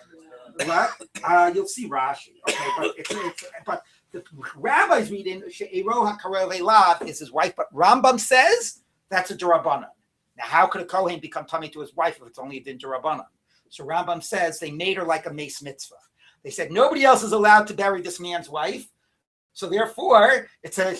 Speaker 1: What? You'll see Rashi. Okay, but the rabbis read in She'ero HaKarev Elav is his wife, but Rambam says that's a Durabanan. Now, how could a Kohen become tamei to his wife if it's only a din Durabanan? So Rambam says they made her like a mace mitzvah. They said nobody else is allowed to bury this man's wife. So therefore, it's a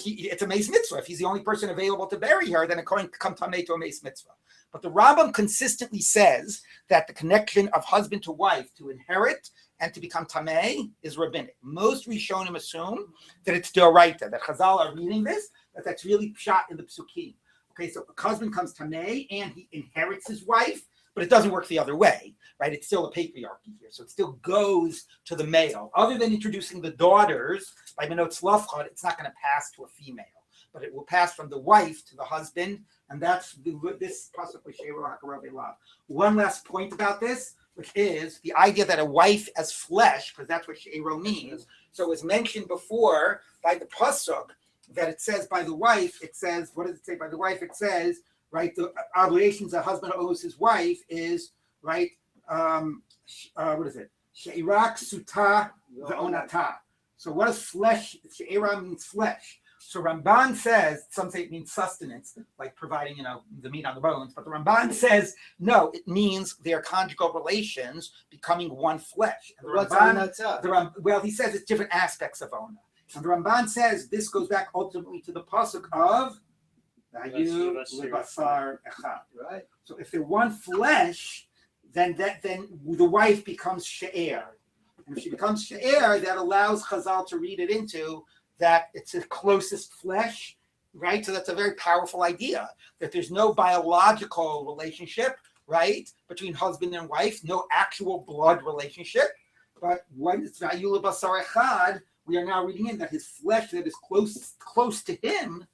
Speaker 1: mace mitzvah. If he's the only person available to bury her, then a Kohen can come tamei to a mace mitzvah. But the Rambam consistently says that the connection of husband to wife to inherit and to become tamei is rabbinic. Most Rishonim assume that it's d'oraita, that Chazal are reading this, that's really pshat in the psukim. Okay, so a husband comes tamei and he inherits his wife, but it doesn't work the other way, right? It's still a patriarchy here, so it still goes to the male. Other than introducing the daughters by Menot Tzlafchad, it's not going to pass to a female, but it will pass from the wife to the husband, and that's this pasuk with She'ero HaKarev Elav. One last point about this, which is the idea that a wife as flesh, because that's what She'ero means. So it was mentioned before by the pasuk that it says by the wife. It says, what does it say by the wife? It says, right, the obligations a husband owes his wife is, right, what is it? She'irak suta ve'onata. So what does flesh? She'era means flesh. So Ramban says, some say it means sustenance, like providing, the meat on the bones. But the Ramban says, no, it means their conjugal relations becoming one flesh. And
Speaker 2: What's onata?
Speaker 1: Well, he says it's different aspects of ona. And the Ramban says this goes back ultimately to the pasuk of
Speaker 2: Right.
Speaker 1: So if they're one flesh, then the wife becomes she'er. And if she becomes she'er, that allows Chazal to read it into that it's the closest flesh, right? So that's a very powerful idea, that there's no biological relationship, right, between husband and wife, no actual blood relationship. But when it's Vayula Basar Echad, we are now reading in that his flesh that is close to him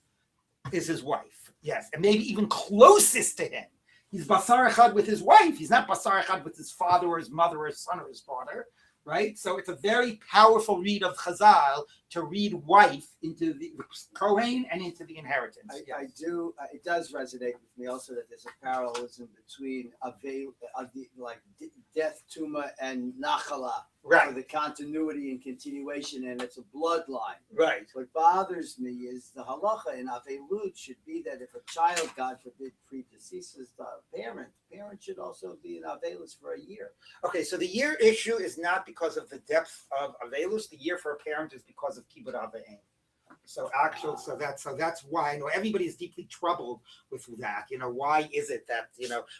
Speaker 1: is his wife. Yes, and maybe even closest to him. He's Basar Echad with his wife. He's not Basar Echad with his father or his mother or his son or his daughter. Right, so it's a very powerful read of Chazal to read wife into the Kohen and into the inheritance.
Speaker 2: I do. It does resonate with me also that there's a parallelism between death, tuma, and nachala.
Speaker 1: Right.
Speaker 2: For the continuity and continuation, and it's a bloodline.
Speaker 1: Right.
Speaker 2: What bothers me is the halacha in avelut should be that if a child, God forbid, predeceases the parent should also be in avelus for a year.
Speaker 1: Okay, so the year issue is not because of the depth of avelus. The year for a parent is because of kibbud avayim. So that's why I know everybody is deeply troubled with that. Why is it that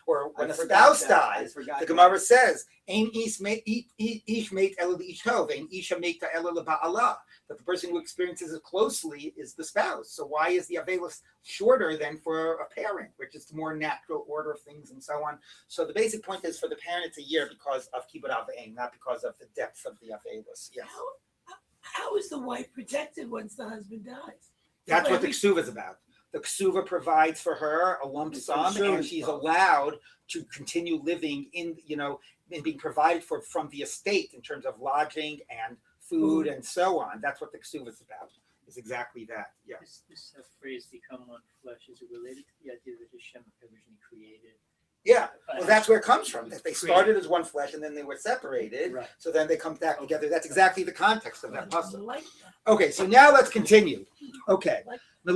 Speaker 1: or when a spouse dies, the Gemara says, "Ein ish meit ela l'ishtov, ein isha meita ela leba'ala," that the person who experiences it closely is the spouse. So why is the avelus shorter than for a parent, which is the more natural order of things and so on? So the basic point is for the parent it's a year because of kibbud avayim, not because of the depth of the avelus. Yes.
Speaker 3: How is the wife protected once the husband dies?
Speaker 1: That's what the ksuva is about. The ksuva provides for her a lump sum, and she's allowed to continue living in, and being provided for from the estate in terms of lodging and food and so on. That's what the ksuva is about. Is exactly that. Yes.
Speaker 4: This phrase "become one flesh" is it related to the idea that Hashem originally created?
Speaker 1: Yeah, well, that's where it comes from. That they started as one flesh and then they were separated.
Speaker 4: Right.
Speaker 1: So then they come back together. That's exactly the context of that puzzle.
Speaker 3: Like
Speaker 1: Okay, so now let's continue. Okay. So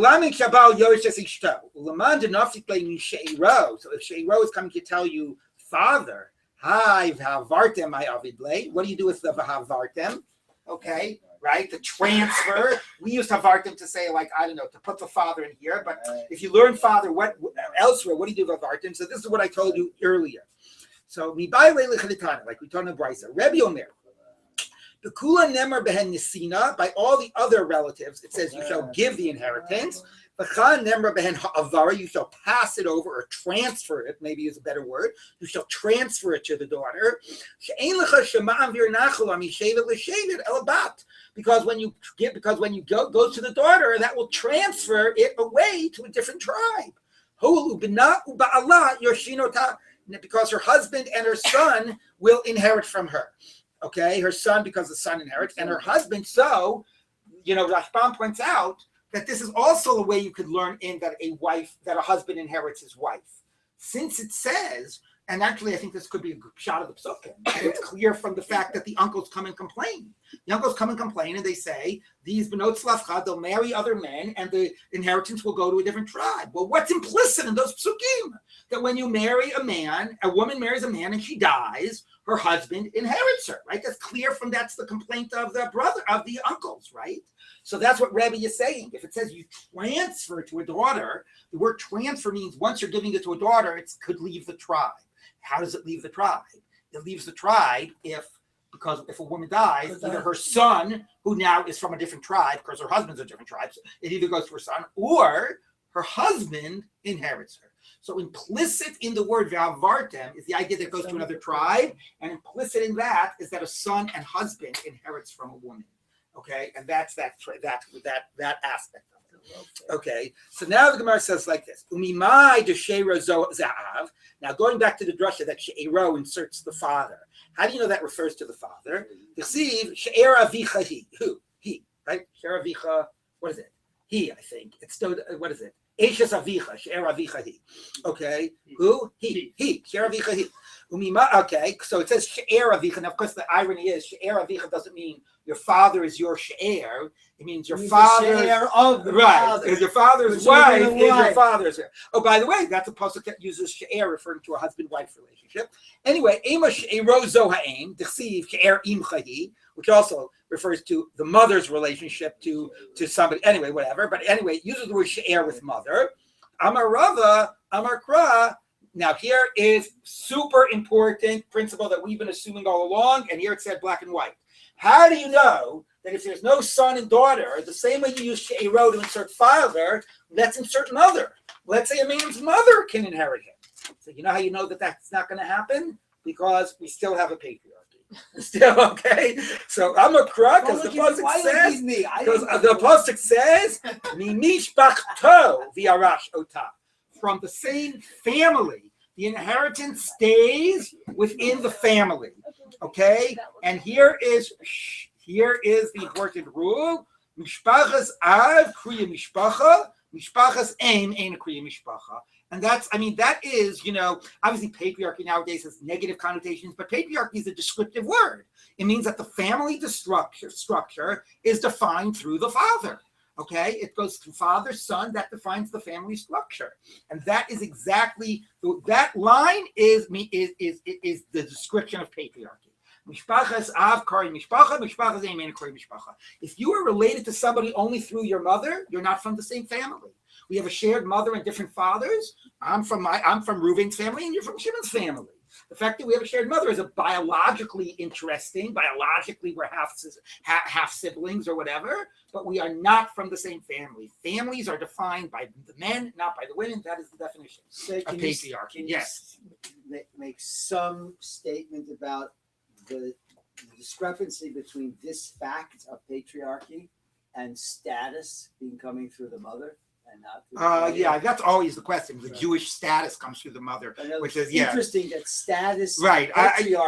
Speaker 1: if She'ero is coming to tell you, Father, hi, v'havartem my avidle. What do you do with the v'havartem? Okay, right? The transfer. We used havartem to say, to put the father in here. But if you learn father, what elsewhere? What do you do with havartem? So this is what I told you earlier. So like we told in Brisa, Rabbi Omer. The kula nemer behen nisina, by all the other relatives, it says you shall give the inheritance. V'cha nemer behen ha'avara, you shall pass it over or transfer it. Maybe is a better word. You shall transfer it to the daughter. She'ein lecha shema'am v'irnachol mishevet l'shevet elabat. Because when you go to the daughter, that will transfer it away to a different tribe. Holu b'na u'ba'ala yorshinota, because her husband and her son will inherit from her. Okay, her son because the son inherits, and her husband. So, Rashbam points out that this is also a way you could learn in that a husband inherits his wife. Since it says, and actually I think this could be a shot of the psukim, and it's clear from the fact that the uncles come and complain. The uncles come and complain and they say, these benot slavcha, they'll marry other men and the inheritance will go to a different tribe. Well, what's implicit in those psukim? That when you marry a man, a woman marries a man and she dies, her husband inherits her, right? That's clear from that's the complaint of the uncles, right? So that's what Rabbi is saying. If it says you transfer to a daughter, the word transfer means once you're giving it to a daughter, it could leave the tribe. How does it leave the tribe? It leaves the tribe because if a woman dies, either her son, who now is from a different tribe, because her husband's a different tribe, so it either goes to her son, or her husband inherits her. So implicit in the word v'avartem is the idea that it goes to another tribe, and implicit in that is that a son and husband inherits from a woman. Okay, and that's that aspect of it. Okay, so now the Gemara says like this: Umimai deshera za'av. Now going back to the drasha that she'ero inserts the father. How do you know that refers to the father? Deceive she'era avicha he. Who? He, right? She'era avicha. What is it? He, I think. It's still, what is it? Eishes avicha, she'era avicha he. Okay, who? He. She'era avicha he. Umima. Okay, so it says she'era avicha. Now, of course, the irony is she'era avicha doesn't mean your father is your she'er. It means your father
Speaker 2: of the
Speaker 1: right.
Speaker 2: father.
Speaker 1: Your father's wife is your father's. Oh, by the way, that's a pasuk that uses she'er referring to a husband-wife relationship. Anyway, ema she'ero zo ha'em d'chsiv she'er imcha hi, which also refers to the mother's relationship to somebody. Anyway, whatever. But anyway, it uses the word she'er with mother. Amar Rava, Amar Kra. Now here is super important principle that we've been assuming all along, and here it said black and white. How do you know that if there's no son and daughter, the same way you use she'ero to insert father, let's insert mother. Let's say a man's mother can inherit him. So you know how you know that that's not going to happen? Because we still have a patriarchy. Still, okay? So I'm a crook because the pasuk says, Mimishbachto v'arash ota. From the same family, the inheritance stays within the family. Okay? And here is the important rule. Mishpachas av kriya mishpacha, mishpachas aim ain't a kriya mishpacha. And that is, obviously patriarchy nowadays has negative connotations, but patriarchy is a descriptive word. It means that the family structure is defined through the father. Okay, it goes through father, son, that defines the family structure. And that is exactly, that line is the description of patriarchy. Mishpachas av kari mishpacha, mishpachas aim kari mishpacha. If you are related to somebody only through your mother, you're not from the same family. We have a shared mother and different fathers. I'm from Reuven's family, and you're from Shimon's family. The fact that we have a shared mother is a biologically interesting. Biologically, we're half siblings or whatever, but we are not from the same family. Families are defined by the men, not by the women. That is the definition of patriarchy. Yes.
Speaker 2: Make some statement about the discrepancy between this fact of patriarchy and status being coming through the mother and not through the father.
Speaker 1: Yeah, that's always the question. The Jewish status comes through the mother, which is
Speaker 2: interesting that status.
Speaker 1: Right.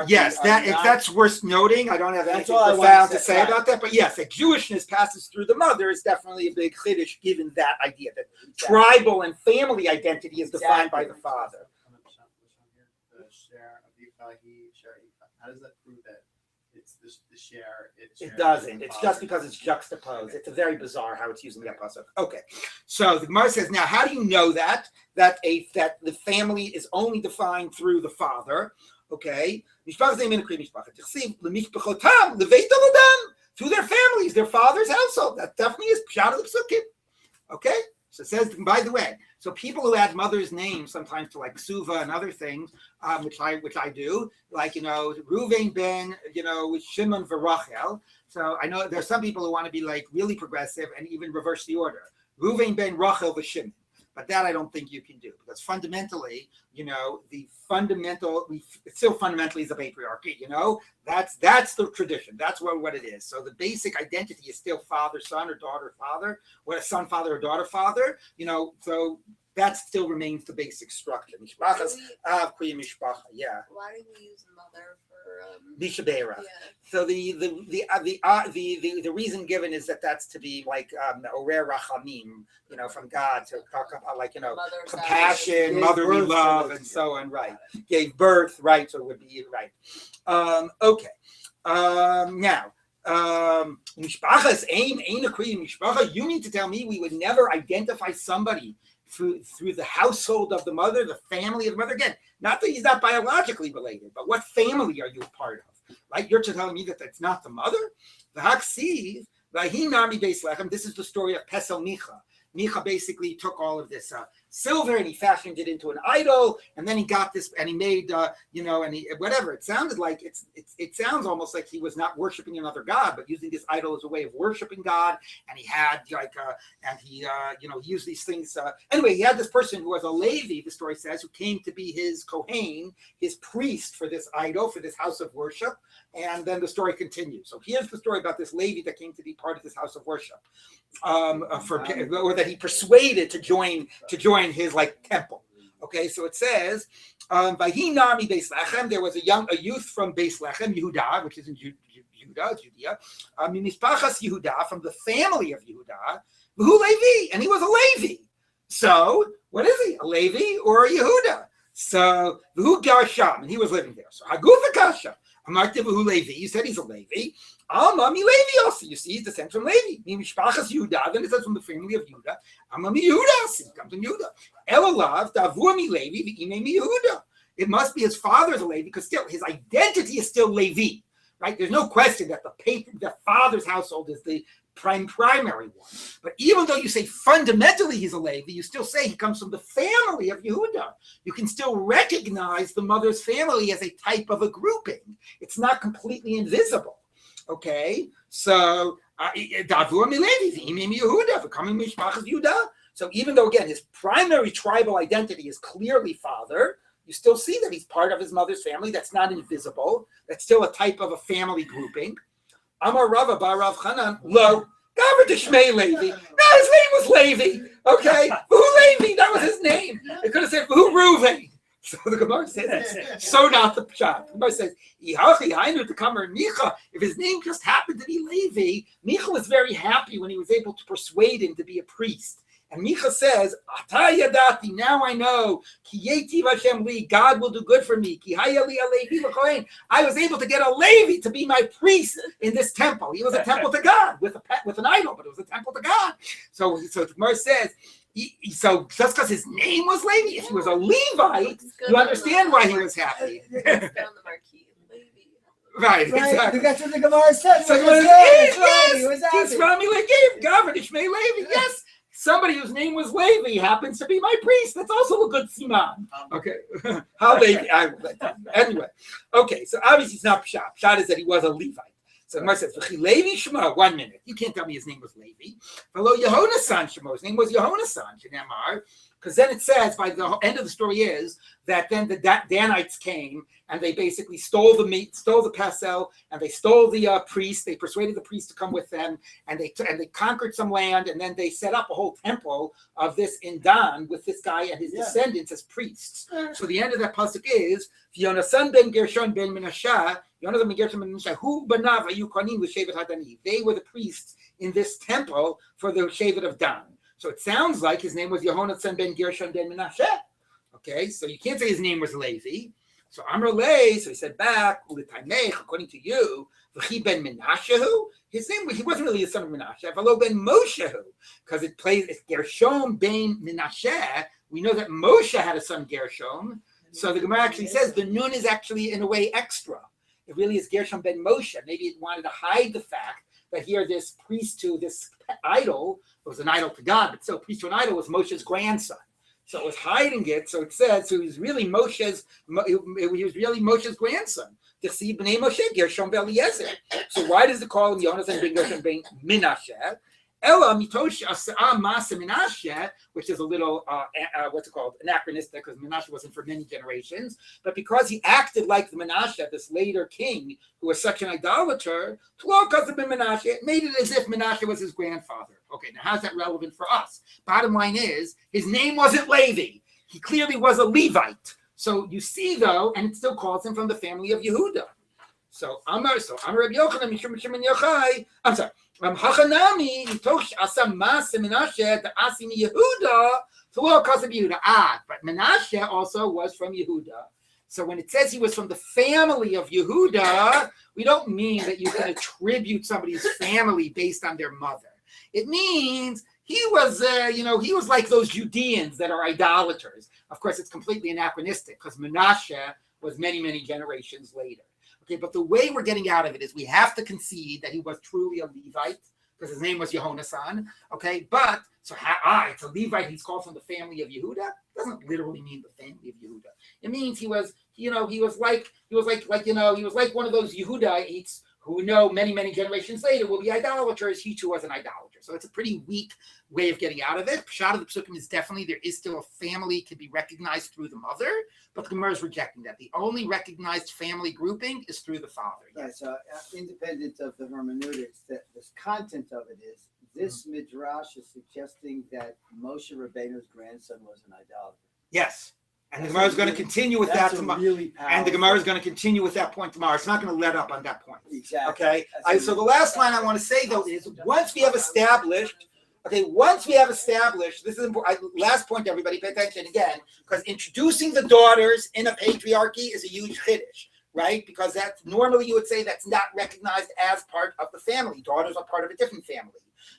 Speaker 1: Yes, that's worth noting. I don't have anything profound to say about that, but yes, that Jewishness passes through the mother is definitely a big chiddush given that idea that tribal and family identity is defined by the father.
Speaker 5: How does that prove that it's the share?
Speaker 1: It doesn't. It's just because it's juxtaposed. Okay. It's a very bizarre how it's using that pasuk. Okay, so the Gemara says now, how do you know that the family is only defined through the father? Okay, through their families, their father's household. That definitely is pshat of the psukim. Okay. So it says, by the way, so people who add mother's names sometimes to like Suva and other things, which I do, like, Reuven ben, Shimon v'Rachel. So I know there's some people who want to be like really progressive and even reverse the order. Reuven ben Rachel v'Shimon. But that I don't think you can do because fundamentally, it still fundamentally is a patriarchy. That's the tradition. That's what it is. So the basic identity is still father, son, or daughter, father. What a son, father, or daughter, father. So that still remains the basic structure. Mishpachas av kriya mishpacha. Yeah.
Speaker 7: Why do we use mother for?
Speaker 1: Lisha Be'era.
Speaker 6: Yeah.
Speaker 1: So the reason given is that that's to be like Orer Rachamim, from God, to talk about
Speaker 6: Mother
Speaker 1: compassion,
Speaker 2: Gave
Speaker 1: motherly
Speaker 2: birth to
Speaker 1: love,
Speaker 2: it.
Speaker 1: and so on. Right, gave birth. Right, so it would be right. Okay. Now. Mishpachas ain't a Korean mishpacha. You mean to tell me we would never identify somebody through the household of the mother, the family of the mother? Again, not that he's not biologically related, but what family are you a part of? Right? You're telling me that that's not the mother? The Haksiv, Vahinami Beis Lechem. This is the story of Pesel Micha. Micha basically took all of this silver and he fashioned it into an idol, and then he got this and he made and he whatever. It sounded like it sounds almost like he was not worshiping another god, but using this idol as a way of worshiping God. And he had he used these things. Anyway, he had this person who was a Levi, the story says, who came to be his Kohen, his priest for this idol, for this house of worship. And then the story continues. So here's the story about this Levi that came to be part of this house of worship, or that he persuaded to join his temple. Okay, so it says, "Vahinami Beis Lechem." There was a youth from Beis Lechem, Yehuda, which is in Judea, Mishpachas Yehuda, from the family of Yehuda, who Levi, and he was a Levi. So what is he? A Levi or a Yehuda? So who Garsham, and he was living there. So Hagufa Kasha. Who Levi? You said he's a Levi. Mami Levi also. You see, he's descended from Levi. Mishpachas Yehuda. Then it says from the family of Yehuda. Mami Yehuda. He comes from Yehuda. Elalav Davur mi Levi v'imei mi Yehuda. It must be his father's a Levi, because still his identity is still Levi, right? There's no question that the father's household is the primary one. But even though you say fundamentally he's a Levi, you still say he comes from the family of Yehuda. You can still recognize the mother's family as a type of a grouping. It's not completely invisible. Okay, so Davur mi Levi v'imei mi Yehuda v'kamim mishpachas Yehuda. So even though again his primary tribal identity is clearly father, you still see that he's part of his mother's family. That's not invisible. That's still a type of a family grouping. Amar Rava bar Rav Chanan lo Gaver de Shmei Levi. No, his name was Levi. Okay, who Levi? That was his name. It could have said who Reuven. So the Gemara says, so not the pshat. The Gemara says, if his name just happened to be Levi, Micha was very happy when he was able to persuade him to be a priest. And Micha says, Ata yadati, now I know, ki yetiv Hashem li, God will do good for me. Ki haya li alevi l'kohen. I was able to get a Levi to be my priest in this temple. He was a temple to God with an idol, but it was a temple to God. So the Gemara says, so just because his name was Levi, if he was a Levite, you understand why he was happy. Right, exactly.
Speaker 2: That's what the Gemara said.
Speaker 1: So
Speaker 2: He was happy.
Speaker 1: Yes, Rami gave Gavin Ishmael Levi. Yes, somebody whose name was Levi happens to be my priest. That's also a good siman. Okay, how Levi? Anyway, okay. So obviously it's not pshat. Pshat is that he was a Levite. So Gemara says, Levi Shema. 1 minute. You can't tell me his name was Levi. Hello, Yehonasan Shema. His name was Yehonasan. Because then it says by the end of the story is that then the Danites came and they basically stole the meat, stole the pesel, and they stole the priest. They persuaded the priest to come with them, and they conquered some land, and then they set up a whole temple of this in Dan with this guy and his descendants as priests. So the end of that pasuk is Yonasan ben Gershon ben Menashe. Yonasan ben Gershon ben Menashe. Hu banav hayu kohanim l'shevet hadani. They were the priests in this temple for the shevet of Dan. So it sounds like his name was Yehonasan ben Gershon ben Menashe. Okay, so you can't say his name was Levi. So Amr Lei, so he said back, according to you, V'chi ben Menashehu. His name, he wasn't really a son of Menashe, V'lo ben Moshehu, because it plays it's Gershom ben Menashe. We know that Moshe had a son Gershom. So the Gemara actually says the nun is actually in a way extra. It really is Gershom ben Moshe. Maybe it wanted to hide the fact that here this priest to this idol, it was an idol to God, but still priest to an idol was Moshe's grandson. So it was hiding it. So it said, so he was really Moshe's grandson. So why does it call him Yonasan ben Gershon ben Menashe? Ella mitosh masa Menashe, which is a little what's it called, anachronistic, because Menashe wasn't for many generations, but because he acted like the Menashe, this later king who was such an idolater, Menashe, it made it as if Menashe was his grandfather. Okay, now how's that relevant for us? Bottom line is his name wasn't Levi. He clearly was a Levite. So you see though, and it still calls him from the family of Yehuda. So I'm Rabbi Yochanan Mishum Shimon Yochai. I'm sorry. Hachanami Mitosh Asa Mas Menashe the Asimi Yehuda to all cause of Yehuda. But Menashe also was from Yehuda. So when it says he was from the family of Yehuda, we don't mean that you can attribute somebody's family based on their mother. It means he was, he was like those Judeans that are idolaters. Of course, it's completely anachronistic because Menashe was many, many generations later. Okay, but the way we're getting out of it is we have to concede that he was truly a Levite because his name was Yehonasan. Okay, but so it's a Levite. He's called from the family of Yehuda. Doesn't literally mean the family of Yehuda. It means he was like one of those Yehudites who many, many generations later will be idolaters. He too was an idolater. So it's a pretty weak way of getting out of it. Pshat of the Psukim is definitely there is still a family can be recognized through the mother, but the Gemara is rejecting that. The only recognized family grouping is through the father.
Speaker 2: Right, so independent of the hermeneutics, the content of it is this midrash is suggesting that Moshe Rabbeinu's grandson was an idolater.
Speaker 1: Yes. And the Gemara is going to continue with that tomorrow.
Speaker 2: Really
Speaker 1: and the Gemara is going to continue with that point tomorrow. It's not going to let up on that point.
Speaker 2: Exactly.
Speaker 1: Okay. So the last line I want to say though is once we have established, this is important. Last point, everybody, pay attention again, because introducing the daughters in a patriarchy is a huge chiddush, right? Because that's normally you would say that's not recognized as part of the family. Daughters are part of a different family.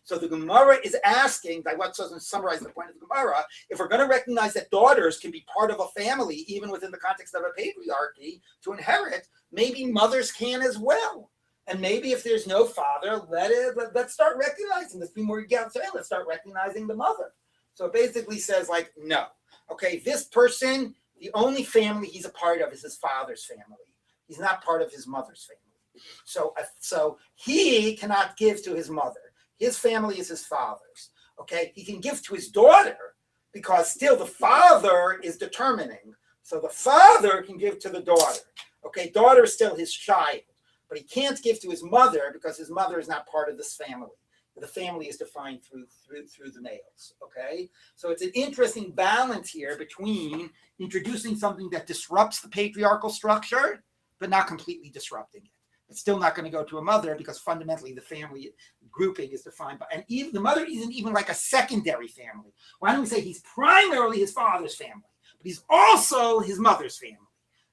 Speaker 1: So the Gemara is asking, I want to summarize the point of the Gemara, if we're going to recognize that daughters can be part of a family, even within the context of a patriarchy, to inherit, maybe mothers can as well. And maybe if there's no father, let's start recognizing this. Let's start recognizing the mother. So it basically says no. Okay, this person, the only family he's a part of is his father's family. He's not part of his mother's family. So he cannot give to his mother. His family is his father's. Okay, he can give to his daughter because still the father is determining. So the father can give to the daughter. Okay, daughter is still his child, but he can't give to his mother because his mother is not part of this family. The family is defined through the males. Okay, so it's an interesting balance here between introducing something that disrupts the patriarchal structure, but not completely disrupting it. It's still not going to go to a mother because fundamentally the family grouping is defined by, and even the mother isn't even like a secondary family. Why don't we say he's primarily his father's family, but he's also his mother's family?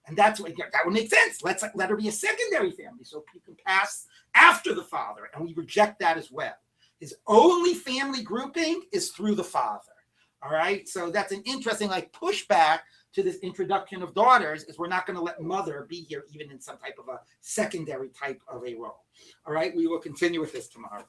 Speaker 1: And that's what that would make sense. Let her be a secondary family so you can pass after the father, and we reject that as well. His only family grouping is through the father. All right, so that's an interesting pushback to this introduction of daughters is we're not going to let mother be here even in some type of a secondary type of a role. All right, we will continue with this tomorrow.